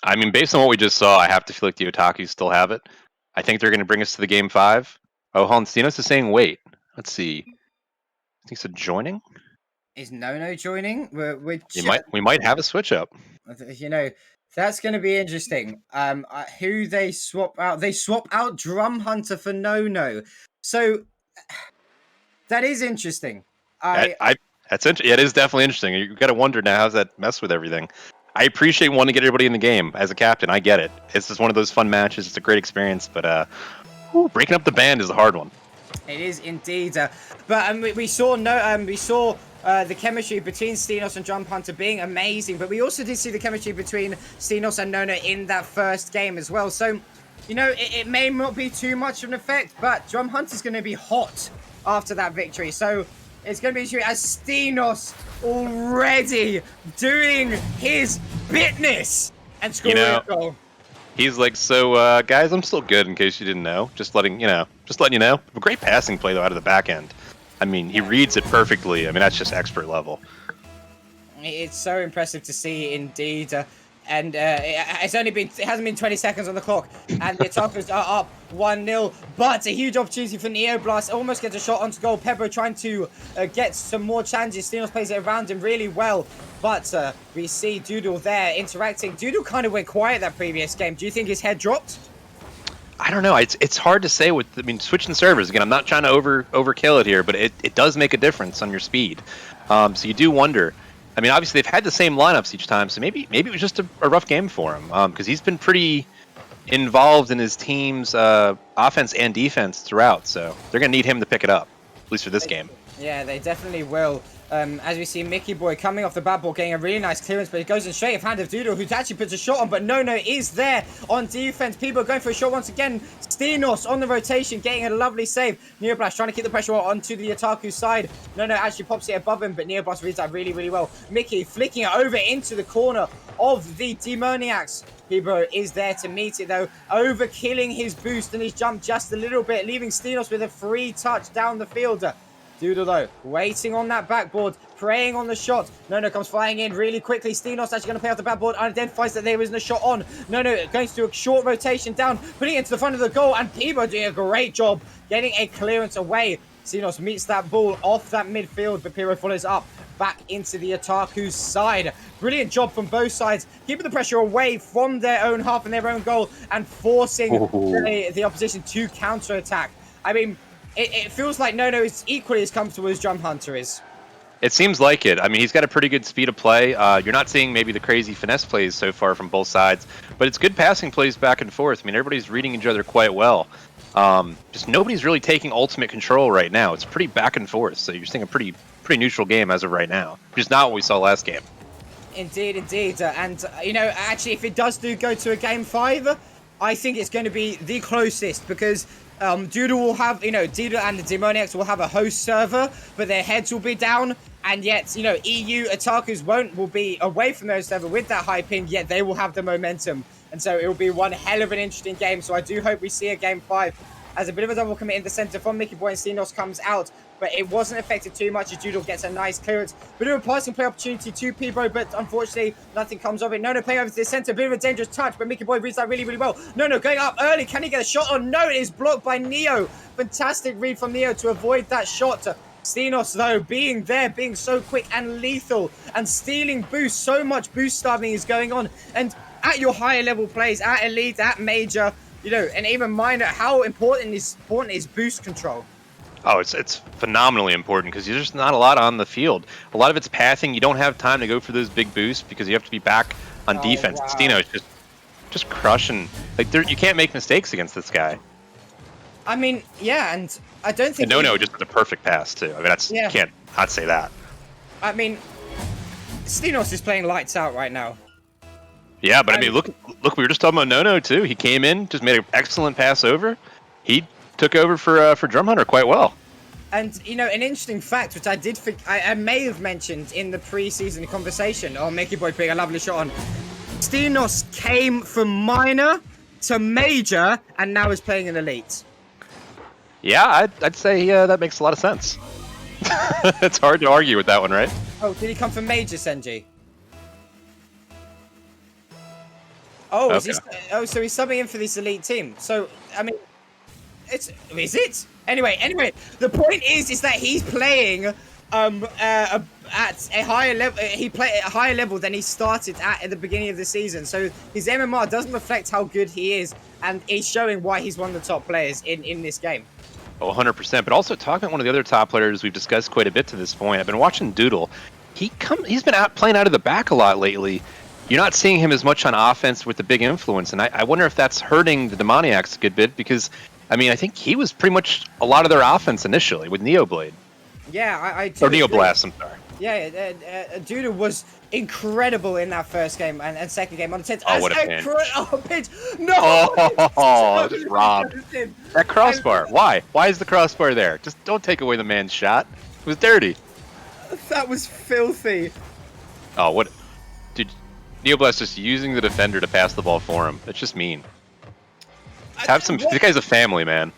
I mean, based on what we just saw, I have to feel like the Otakus still have it. I think they're going to bring us to the game 5. Oh, Holstenos is saying wait. Let's see. I think so. Joining? Is No joining? We might have a switch up. You know, that's going to be interesting. Who they swap out? They swap out Drum Hunter for No. So that is interesting. It is definitely interesting. You got to wonder now, how's that mess with everything? I appreciate wanting to get everybody in the game as a captain. I get it. It's just one of those fun matches. It's a great experience, but breaking up the band is a hard one. It is indeed. But we saw the chemistry between Stenos and Drum Hunter being amazing, but we also did see the chemistry between Stenos and Nono in that first game as well. So, it may not be too much of an effect, but Drum Hunter's going to be hot after that victory. So it's going to be interesting as Stenos already doing his business and scoring a goal. He's like, so guys, I'm still good in case you didn't know. Just letting you know. A great passing play though out of the back end. I mean, he reads it perfectly. I mean, that's just expert level. It's so impressive to see indeed. It hasn't been 20 seconds on the clock, and the Otakus are up 1-0. But a huge opportunity for Neoblast. Almost gets a shot onto goal. Pebbo trying to get some more challenges. Stenos plays it around him really well. But we see Doodle there interacting. Doodle kind of went quiet that previous game. Do you think his head dropped? I don't know. It's hard to say switching servers again. I'm not trying to overkill it here, but it does make a difference on your speed. So you do wonder. I mean, obviously they've had the same lineups each time, so maybe it was just a rough game for him because he's been pretty involved in his team's offense and defense throughout. So they're gonna need him to pick it up, at least for this game. Yeah, they definitely will. As we see Mickey Boy coming off the bad ball, getting a really nice clearance, but it goes in straight of hand of Doodle, who actually puts a shot on, but No is there on defense. People going for a shot once again. Stenos on the rotation, getting a lovely save. Neoblast trying to keep the pressure onto the Otaku side. No actually pops it above him, but Neoblast reads that really, really well. Mickey flicking it over into the corner of the Demoniacs. Peebo is there to meet it though, overkilling his boost and his jump just a little bit, leaving Stenos with a free touch down the field. Doodle though, waiting on that backboard, preying on the shot. No comes flying in really quickly. Stenos actually going to play off the backboard, identifies that there isn't a shot on. No going to do a short rotation down, putting it into the front of the goal, and Peebo doing a great job getting a clearance away. Stenos meets that ball off that midfield, but Peebo follows up back into the Otaku's side. Brilliant job from both sides, keeping the pressure away from their own half and their own goal, and forcing the opposition to counter-attack. I mean, it feels like No is equally as comfortable as Drum Hunter is. It seems like it. I mean, he's got a pretty good speed of play. You're not seeing maybe the crazy finesse plays so far from both sides, but it's good passing plays back and forth. I mean, everybody's reading each other quite well. Just nobody's really taking ultimate control right now. It's pretty back and forth, so you're seeing a pretty neutral game as of right now, which is not what we saw last game. Indeed. Actually, if it does go to a game 5, I think it's going to be the closest because Doodle will have, Doodle and the Demoniacs will have a host server, but their heads will be down. And yet, EU Otakus will be away from their server with that high ping, yet they will have the momentum. And so it will be one hell of an interesting game. So I do hope we see a game 5 as a bit of a double commit in the center from Mickey Boy and Stenos comes out. But it wasn't affected too much as Doodle gets a nice clearance. Bit of a passing play opportunity to Peebo, but unfortunately nothing comes of it. No playing over to the center, bit of a dangerous touch, but Mickey Boy reads that really, really well. No going up early. Can he get a shot on? No, it is blocked by Neo. Fantastic read from Neo to avoid that shot. Stenos, though, being so quick and lethal and stealing boost. So much boost starving is going on. And at your higher level plays, at Elite, at Major, and even minor, how important is boost control? Oh, it's phenomenally important because there's just not a lot on the field. A lot of it's passing. You don't have time to go for those big boosts because you have to be back on defense. Wow. Stenos just crushing. You can't make mistakes against this guy. I mean, yeah, and I don't think... And No just the perfect pass, too. I mean, you can't not say that. I mean, Stenos is playing lights out right now. Yeah, but I mean, look, we were just talking about No too. He came in, just made an excellent pass over. He took over for Drum Hunter quite well. And, an interesting fact, which I did think I may have mentioned in the pre-season conversation, Mickey Boy putting a lovely shot on. Stenos came from minor to major and now is playing in elite. Yeah, I'd say that makes a lot of sense. It's hard to argue with that one, right? Oh, did he come from major, Senji? Oh, Okay. so he's subbing in for this elite team. So, I mean, is it? Anyway, the point is that he's playing at a higher level. He played at a higher level than he started at the beginning of the season. So his MMR doesn't reflect how good he is, and he's showing why he's one of the top players in this game. Oh, 100%. But also talking about one of the other top players we've discussed quite a bit to this point. I've been watching Doodle. He's been playing out of the back a lot lately. You're not seeing him as much on offense with the big influence, and I wonder if that's hurting the Demoniacs a good bit because, I mean, I think he was pretty much a lot of their offense initially with Neoblade. Yeah, I or Neoblast, I'm sorry. Yeah, Doodle was incredible in that first game and second game on the 10th. Oh, what a pinch. Pinch. No! Oh, just robbed. That crossbar. Why? Why is the crossbar there? Just don't take away the man's shot. It was dirty. That was filthy. Oh, what? Dude, Neoblast just using the defender to pass the ball for him. That's just mean. Have some. This guy's a family man.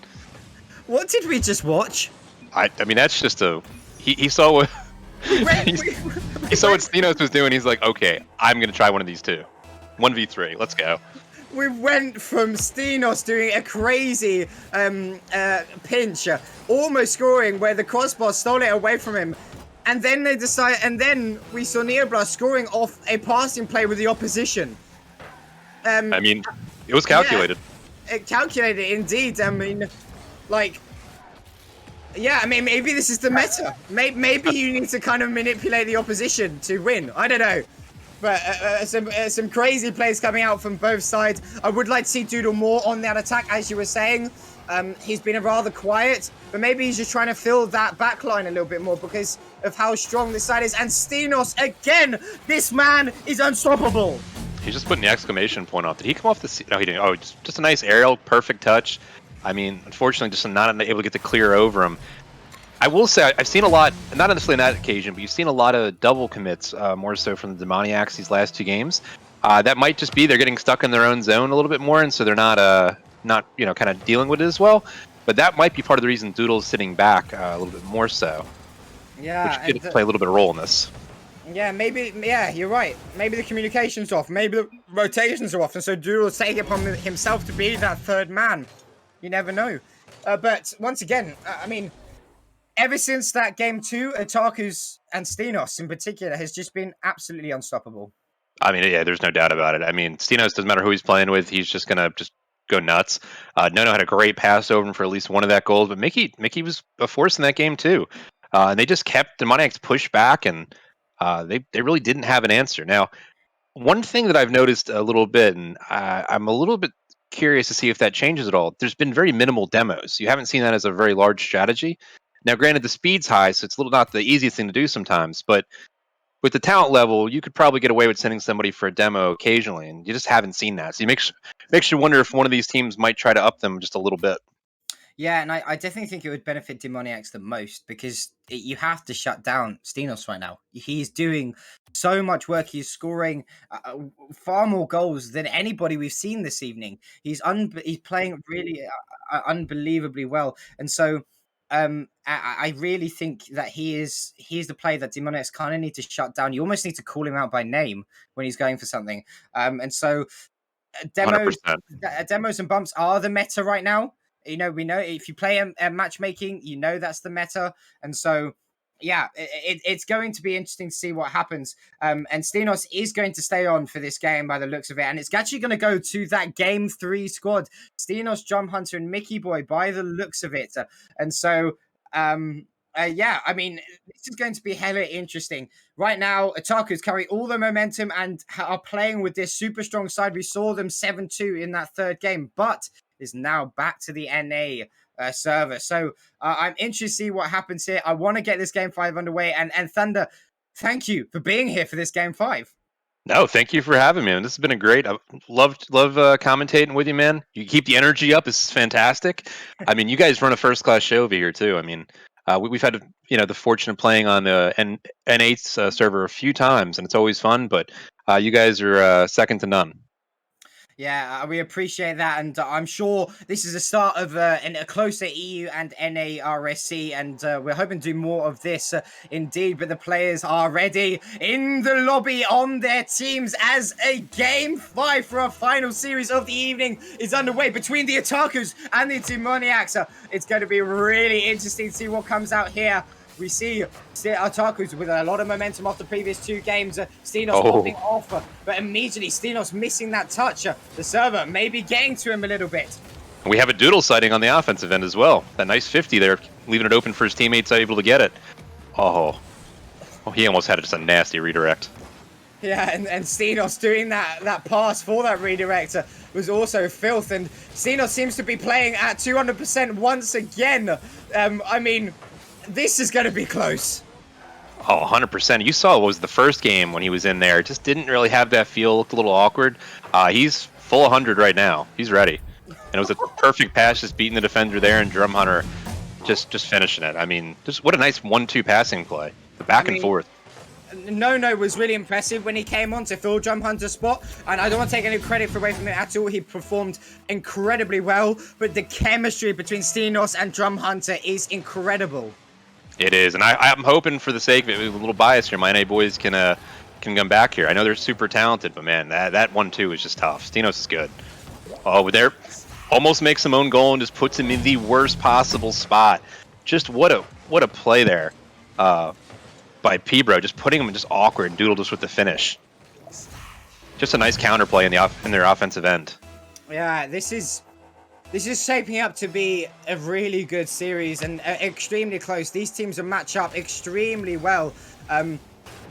What did we just watch? I mean, that's just a. He saw what. He saw what Stenos was doing. He's like, okay, I'm gonna try one of these too. 1v3. Let's go. We went from Stenos doing a crazy pinch, almost scoring where the crossbar stole it away from him. And then they decide, and then we saw Neoblast scoring off a passing play with the opposition. I mean, it was calculated. Yeah, calculated indeed. I mean, like, yeah. I mean, maybe this is the meta. Maybe you need to kind of manipulate the opposition to win. I don't know. But some crazy plays coming out from both sides. I would like to see Doodle more on that attack, as you were saying. He's been rather quiet, but maybe he's just trying to fill that back line a little bit more because of how strong this side is. And Stenos, again, this man is unstoppable. He's just putting the exclamation point off. Did he come off the... No, he didn't. Oh, just a nice aerial, perfect touch. I mean, unfortunately, just not able to get the clear over him. I will say, I've seen a lot, not necessarily on that occasion, but you've seen a lot of double commits, more so from the Demoniacs these last two games. That might just be they're getting stuck in their own zone a little bit more, and so they're not kind of dealing with it as well. But that might be part of the reason Doodle's sitting back a little bit more so. Yeah, which could play a little bit of a role in this. Yeah, maybe. Yeah, you're right. Maybe the communication's off. Maybe the rotations are off, and so Doodle's taking it upon himself to be that third man. You never know. But once again, I mean, ever since that game 2, Otakus and Stenos in particular has just been absolutely unstoppable. I mean, yeah, there's no doubt about it. I mean, Stenos, doesn't matter who he's playing with, he's just gonna go nuts. Nono had a great pass over him for at least one of that goals, but Mickey was a force in that game too. And they just kept Demoniacs push back, and they really didn't have an answer. Now, one thing that I've noticed a little bit, and I'm a little bit curious to see if that changes at all. There's been very minimal demos. You haven't seen that as a very large strategy. Now, granted, the speed's high, so it's not the easiest thing to do sometimes, but with the talent level, you could probably get away with sending somebody for a demo occasionally, and you just haven't seen that. So it makes you wonder if one of these teams might try to up them just a little bit. Yeah, and I definitely think it would benefit Demoniacs the most because you have to shut down Stenos right now. He's doing so much work. He's scoring far more goals than anybody we've seen this evening. He's playing really unbelievably well, and so I really think that he's the player that Demoniacs kind of need to shut down. You almost need to call him out by name when he's going for something, and so demos 100%. Demos and bumps are the meta right now. You know, we know if you play a matchmaking, you know that's the meta, and so yeah, it's going to be interesting to see what happens. And Stenos is going to stay on for this game by the looks of it, and it's actually going to go to that game 3 squad: Stenos, Jump Hunter, and Mickey Boy by the looks of it. And so yeah, I mean, this is going to be hella interesting. Right now, Otakus carry all the momentum and are playing with this super strong side. We saw them 7-2 in that third game, but is now back to the NA server. So I'm interested to see what happens here. I want to get this game 5 underway. And Thunder, thank you for being here for this game 5. No, thank you for having me. And this has been a great. I love commentating with you, man. You keep the energy up. This is fantastic. I mean, you guys run a first class show over here too. I mean, we've had the fortune of playing on the N8 server a few times, and it's always fun. But you guys are second to none. Yeah, we appreciate that, and I'm sure this is the start of a closer EU and NARSC, and we're hoping to do more of this indeed. But the players are ready in the lobby on their teams as a game 5 for our final series of the evening is underway between the Otakus and the Demoniacs. It's going to be really interesting to see what comes out here. We see Otakus with a lot of momentum off the previous 2 games. Stenos popping off, but immediately Stenos missing that touch. The server maybe getting to him a little bit. We have a Doodle sighting on the offensive end as well. That nice 50 there, leaving it open for his teammates able to get it. Oh, he almost had just a nasty redirect. Yeah, and Stenos doing that pass for that redirect was also filth. And Stenos seems to be playing at 200% once again. I mean, this is going to be close. Oh, 100%. You saw what was the first game when he was in there. Just didn't really have that feel. Looked a little awkward. He's full 100 right now. He's ready. And it was a perfect pass, just beating the defender there, and Drum Hunter just finishing it. I mean, just what a nice 1-2 passing play. The back and forth. No was really impressive when he came on to fill Drum Hunter's spot, and I don't want to take any credit away from it at all. He performed incredibly well, but the chemistry between Stenos and Drum Hunter is incredible. It is, and I'm hoping, for the sake of it, with a little bias here, my NA boys can come back here. I know they're super talented, but man, that 1-2 is just tough. Stenos is good. Oh, there, almost makes his own goal and just puts him in the worst possible spot. Just what a play there by P-Bro, just putting him in just awkward, and Doodle just with the finish. Just a nice counterplay in their offensive end. Yeah, this is shaping up to be a really good series and extremely close. These teams will match up extremely well. And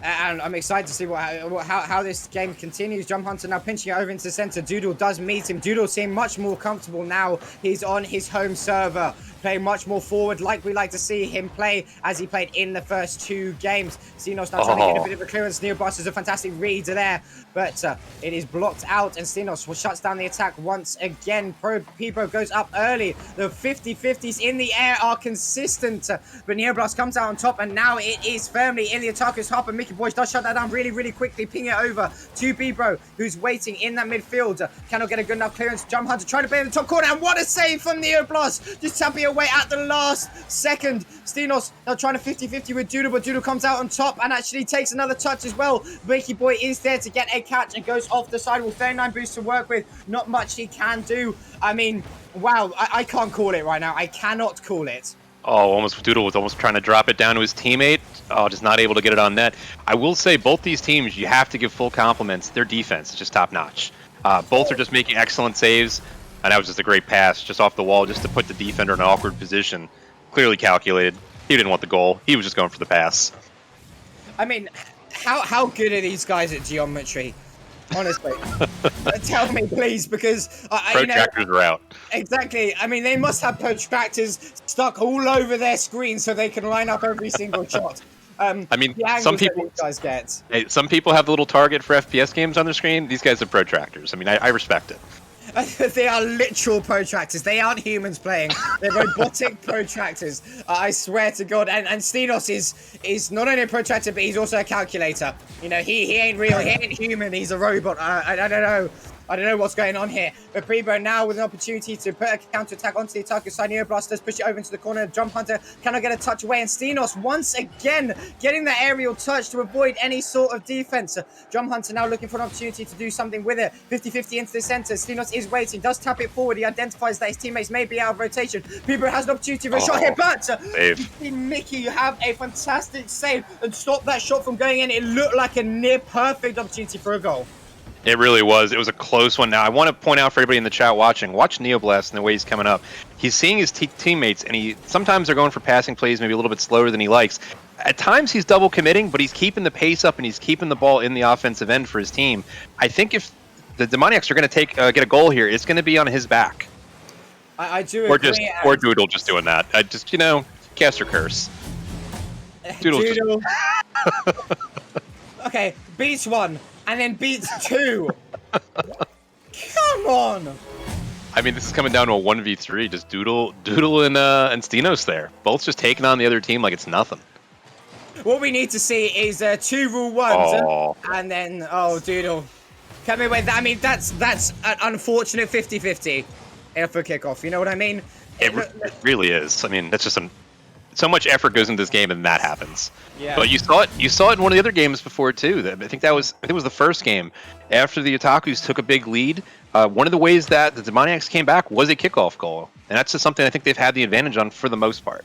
I'm excited to see how this game continues. Drum Hunter now pinching it over into the center. Doodle does meet him. Doodle seems much more comfortable now. He's on his home server, playing much more forward, like we like to see him play as he played in the first 2 games. Stenos now trying to get a bit of a clearance. Neobus is a fantastic read there, but it is blocked out, and Stenos shuts down the attack once again. P-Bro goes up early. The 50-50s in the air are consistent, but Neoblast comes out on top, and now it is firmly in the Otakus hub, and Mickey Boys does shut that down really quickly, ping it over to P-Bro, who's waiting in that midfield. Cannot get a good enough clearance. Drum Hunter trying to play in the top corner, and what a save from Neoblast, just tapping away at the last second. Stenos now trying to 50-50 with Doodle, but Doodle comes out on top and actually takes another touch as well. Mickey Boy is there to get a catch and goes off the side with 39 boosts to work with. Not much he can do. I mean, wow, I can't call it right now. I cannot call it. Oh, Doodle was almost trying to drop it down to his teammate. Oh, just not able to get it on net. I will say both these teams, you have to give full compliments. Their defense is just top notch. Both are just making excellent saves, and that was just a great pass just off the wall just to put the defender in an awkward position. Clearly calculated. He didn't want the goal. He was just going for the pass. I mean, how good are these guys at geometry? Honestly, tell me, please, because protractors are out. Exactly. I mean, they must have protractors stuck all over their screen so they can line up every single shot. I mean, some people these guys get. Hey, some people have the little target for FPS games on their screen. These guys are protractors. I mean, I respect it. They are literal protractors. They aren't humans playing. They're robotic protractors. I swear to God. And Stenos is not only a protractor, but he's also a calculator. You know, he ain't real. He ain't human. He's a robot. I don't know. I don't know what's going on here. But Prebo now with an opportunity to put a counter-attack onto the Otaku side. Neoblasters push it over into the corner. Drum Hunter cannot get a touch away. And Stenos once again getting that aerial touch to avoid any sort of defense. Drum Hunter now looking for an opportunity to do something with it. 50-50 into the center. Stenos is waiting. Does tap it forward. He identifies that his teammates may be out of rotation. Prebo has an opportunity for a shot here. But Mickey, you have a fantastic save and stop that shot from going in. It looked like a near-perfect opportunity for a goal. It really was. It was a close one. Now, I want to point out for everybody in the chat watching, watch Neoblast and the way he's coming up. He's seeing his teammates, and sometimes they're going for passing plays maybe a little bit slower than he likes. At times, he's double committing, but he's keeping the pace up, and he's keeping the ball in the offensive end for his team. I think if the Demoniacs are going to get a goal here, it's going to be on his back. I do agree. Or Doodle just doing that. Cast or curse. Doodle. Okay, beats one. And then beats two. Come on. I mean, this is coming down to a 1v3. Just Doodle and Stenos there. Both just taking on the other team like it's nothing. What we need to see is 2 rule ones. And then, Doodle. Coming with, I mean, that's an unfortunate 50-50 for kickoff. You know what I mean? It really is. I mean, that's just so much effort goes into this game, and that happens. Yeah. But you saw it. You saw it in one of the other games before too. I think it was the first game after the Otakus took a big lead. One of the ways that the Demoniacs came back was a kickoff goal, and that's just something I think they've had the advantage on for the most part.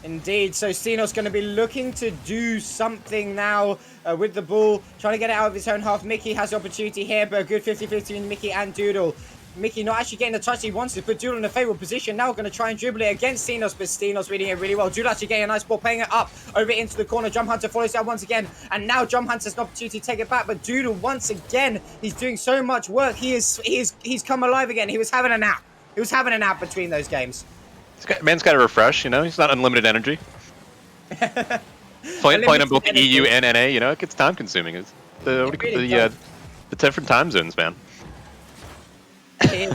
Indeed. So Stenos going to be looking to do something now with the ball, trying to get it out of his own half. Mickey has the opportunity here, but a good 50-50 in Mickey and Doodle. Mickey not actually getting the touch he wants to put Doodle in a favourable position. Now going to try and dribble it against Stenos, but Stenos reading it really well. Doodle actually getting a nice ball, playing it up over into the corner. Jump Hunter follows that once again, and now Jump Hunter's an opportunity to take it back, but Doodle once again, he's doing so much work. He's come alive again. He was having a nap. He was having a nap between those games. Man's got to refresh, he's not unlimited energy. Playing on both the EU and NA, it gets time consuming. It's the different time zones, man. You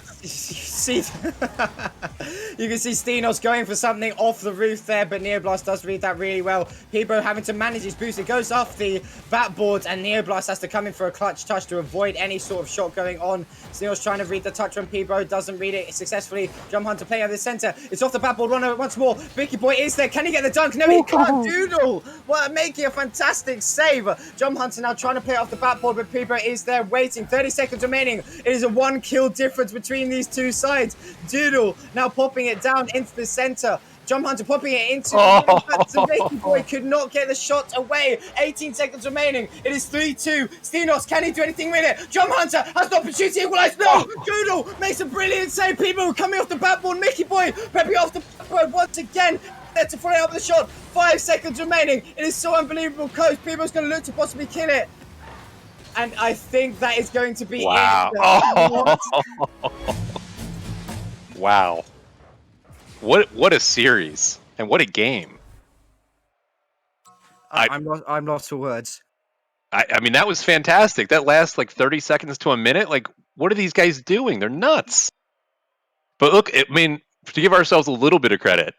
can see Stenos going for something off the roof there, but Neoblast does read that really well. Peebo having to manage his boost. It goes off the bat boards, and Neoblast has to come in for a clutch touch to avoid any sort of shot going on. Stenos trying to read the touch from Peebo, doesn't read it successfully. Jump Hunter playing out the center. It's off the bat board, run over once more. Vicky Boy is there. Can he get the dunk? No, he can't. Doodle! Well, making a fantastic save. Jump Hunter now trying to play off the bat board, but Peebo is there waiting. 30 seconds remaining. It is a 1 kill difference between these two sides. Doodle now popping it down into the center. Jump Hunter popping it into the Vicky Boy could not get the shot away. 18 seconds remaining. It is 3-2. Stenos, can he do anything with it? Jump Hunter has the opportunity to equalize. No! Doodle makes a brilliant save. People coming off the backboard. Mickey Boy prepping off the backboard once again. There to follow up the shot. 5 seconds remaining. It is so unbelievable close. People's going to look to possibly kill it. And I think that is going to be it. Wow. What a series and what a game. I'm lost for words. I mean, that was fantastic. That last 30 seconds to a minute. What are these guys doing? They're nuts. But look, I mean, to give ourselves a little bit of credit,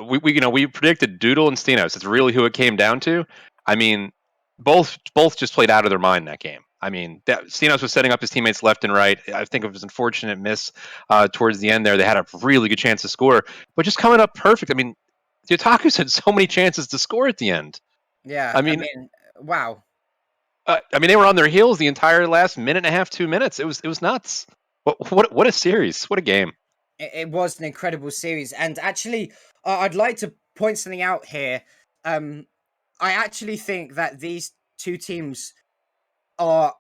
we predicted Doodle and Stenos. It's really who it came down to. I mean, both just played out of their mind that game. I mean, Stenos was setting up his teammates left and right. I think it was an unfortunate miss towards the end there. They had a really good chance to score, but just coming up perfect. I mean, the Otakus had so many chances to score at the end. Yeah, I mean wow. I mean, they were on their heels the entire last minute and a half, 2 minutes. It was nuts. What a series! What a game! It was an incredible series, and actually, I'd like to point something out here. I actually think that these two teams are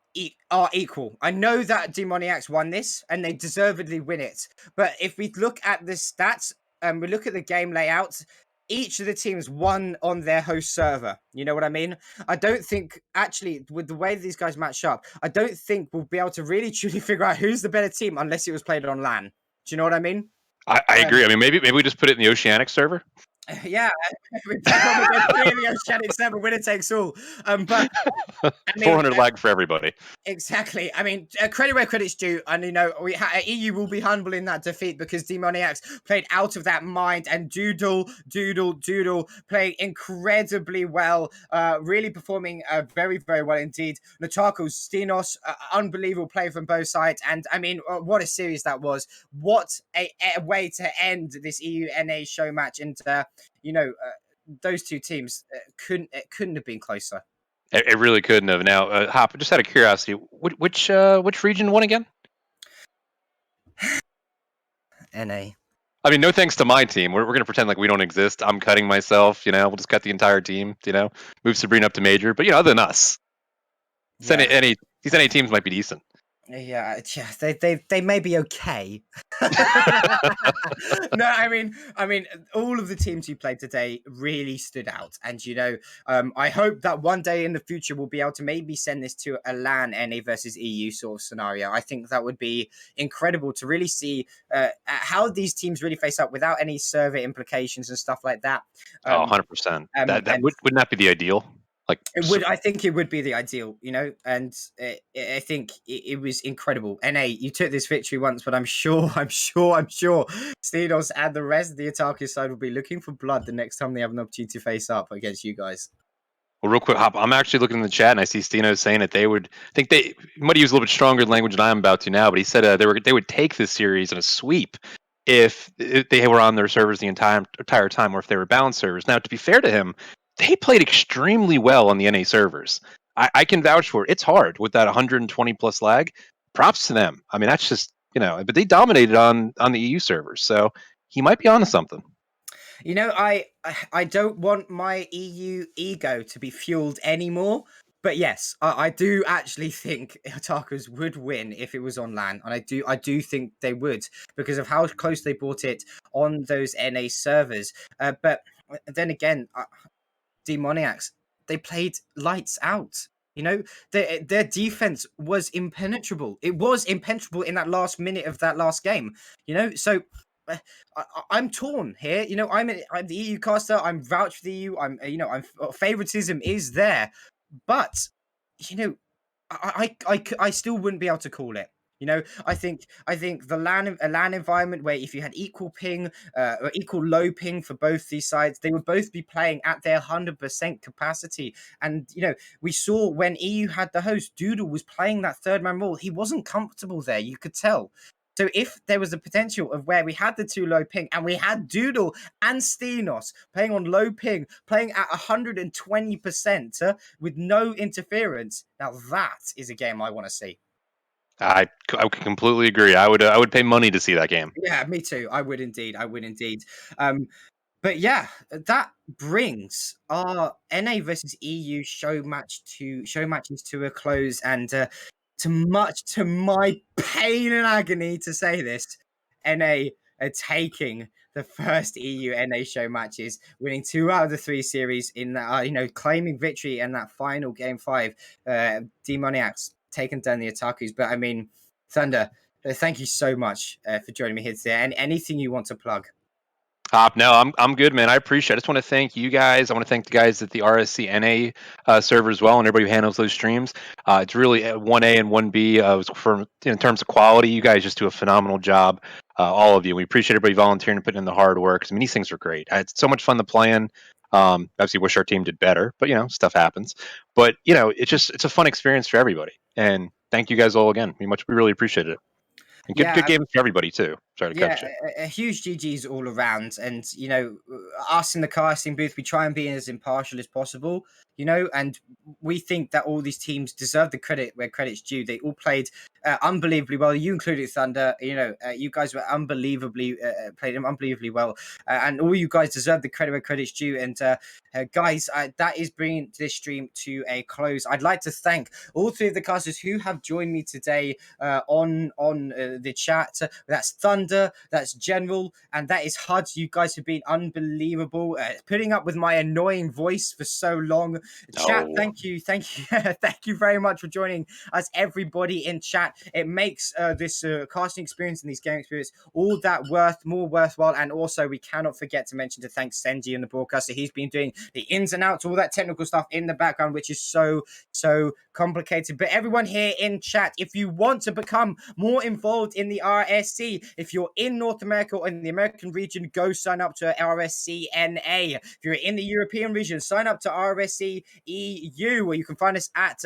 equal. I know that Demoniacs won this, and they deservedly win it. But if we look at the stats and we look at the game layout, each of the teams won on their host server. You know what I mean? I don't think, actually, with the way these guys match up, I don't think we'll be able to really truly figure out who's the better team unless it was played on LAN. Do you know what I mean? I agree. I mean, maybe we just put it in the Oceanic server. Yeah, we probably get the Oceanic server, winner takes all. But I mean, 400 lag for everybody. Exactly. I mean, credit where credit's due, and EU will be humble in that defeat because Demoniacs played out of that mind, and Doodle played incredibly well, really performing very, very well indeed. Otakus, Stenos, unbelievable play from both sides, and I mean, what a series that was! What a way to end this EU NA show match, and those two teams couldn't have been closer. It really couldn't have. Now, Hop, just out of curiosity, which region won again? NA. I mean, no thanks to my team. We're going to pretend like we don't exist. I'm cutting myself. We'll just cut the entire team. Move Sabrina up to major. But other than us, these NA teams might be decent. Yeah, they may be okay. No, I mean, all of the teams you played today really stood out, and I hope that one day in the future we'll be able to maybe send this to a LAN NA versus EU sort of scenario. I think that would be incredible to really see how these teams really face up without any server implications and stuff like that. 100%. Wouldn't that be the ideal? It would. I think it would be the ideal, and I think it was incredible. NA, you took this victory once, but I'm sure Stenos and the rest of the Otaku side will be looking for blood the next time they have an opportunity to face up against you guys. Well, real quick, Hop, I'm actually looking in the chat and I see Stino saying that they would I think they he might use a little bit stronger language than I'm about to now, but he said they would take this series in a sweep if they were on their servers the entire time, or if they were balanced servers. Now, to be fair to him, they played extremely well on the NA servers. I can vouch for it. It's hard with that 120 plus lag. Props to them. I mean, that's just but they dominated on the EU servers, so he might be onto something. You know, I don't want my EU ego to be fueled anymore. But yes, I do actually think Otakus would win if it was on LAN, and I do think they would because of how close they brought it on those NA servers. But then again, Demoniacs, they played lights out. You know, their defense was impenetrable. It was impenetrable in that last minute of that last game. You know, so I'm torn here. You know, I'm the EU caster. I'm vouch for the EU. Favoritism is there, but you know, I still wouldn't be able to call it. You know, I think a LAN environment where if you had equal ping or equal low ping for both these sides, they would both be playing at their 100% capacity. And you know, we saw when EU had the host, Doodle was playing that third man role. He wasn't comfortable there. You could tell. So if there was a potential of where we had the two low ping and we had Doodle and Stenos playing on low ping, playing at 120% with no interference, now that is a game I want to see. I completely agree. I would pay money to see that game. Yeah, me too. I would indeed. I would indeed. Um, But yeah, that brings our NA versus EU show matches to a close, and much to my pain and agony to say this, NA are taking the first EU NA show matches, winning 2 out of the 3 series in that, claiming victory in that final game 5. Demoniacs taking down the Otakus, but I mean, Thunder, thank you so much for joining me here today. And anything you want to plug? No, I'm good, man. I appreciate it. I just want to thank you guys. I want to thank the guys at the RSC NA server as well, and everybody who handles those streams. It's really 1A and 1B for in terms of quality. You guys just do a phenomenal job, all of you. We appreciate everybody volunteering and putting in the hard work. I mean, these things are great. It's so much fun to play in. Obviously, wish our team did better, but stuff happens. But it's a fun experience for everybody. And thank you guys all again. We really appreciate it. And good Yeah, games for everybody too. Sorry to yeah, cut you. a huge GG's all around, and us in the casting booth, we try and be as impartial as possible, and we think that all these teams deserve the credit where credit's due. They all played unbelievably well. You included, Thunder. You guys were played them unbelievably well, and all you guys deserve the credit where credit's due. And guys, that is bringing this stream to a close. I'd like to thank all 3 of the casters who have joined me today on the chat. That's Thunder, that's General, and that is HUD. You guys have been unbelievable, putting up with my annoying voice for so long. Chat, No. thank you, thank you very much for joining us, everybody in chat. It makes this casting experience and these game experience all that more worthwhile. And also, we cannot forget to mention to thank Senji and the broadcaster. He's been doing the ins and outs, all that technical stuff in the background, which is so complicated. But everyone here in chat, if you want to become more involved in the RSC, if you're in North America or in the American region, go sign up to RSC NA. If you're in the European region, sign up to RSC EU, where you can find us at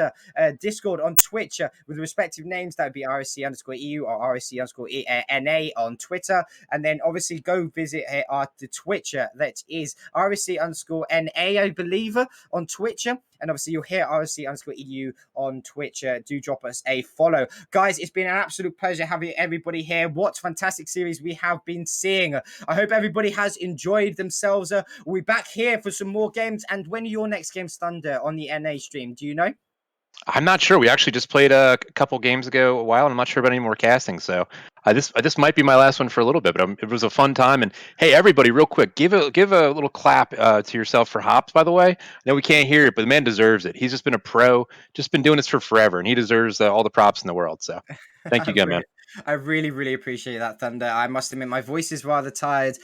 Discord, on Twitch, with the respective names. That would be RSC_EU or RSC_NA on Twitter. And then obviously go visit the Twitch, that is RSC_NA, I believe, on Twitch. And obviously you'll hear RSC_EU on Twitch. Do drop us a follow. Guys, it's been an absolute pleasure having everybody here. What fantastic series we have been seeing. I hope everybody has enjoyed themselves. We'll be back here for some more games. And when are your next games, Thunder, on the NA stream? Do you know? I'm not sure. We actually just played a couple games ago a while, and I'm not sure about any more casting. So this might be my last one for a little bit, but it was a fun time. And hey, everybody, real quick, give a little clap to yourself for Hops. By the way, I know we can't hear it, but the man deserves it. He's just been a pro, just been doing this for forever, and he deserves all the props in the world. So thank you again, man. I really, really appreciate that, Thunder. I must admit, my voice is rather tired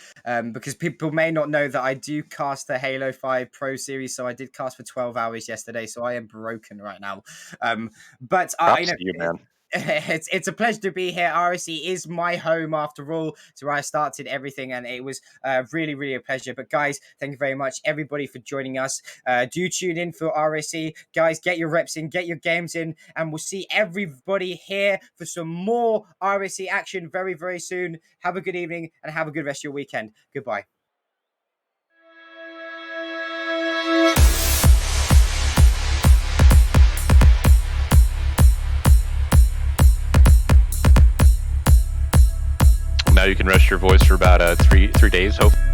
because people may not know that I do cast the Halo 5 Pro Series. So I did cast for 12 hours yesterday. So I am broken right now. But Props to you, man. it's a pleasure to be here. RSC is my home after all. It's where I started everything, and it was really, really a pleasure. But guys, thank you very much, everybody, for joining us. Do tune in for RSC. Guys, get your reps in, get your games in, and we'll see everybody here for some more RSC action very, very soon. Have a good evening, and have a good rest of your weekend. Goodbye. Now you can rest your voice for about 3 days, hopefully.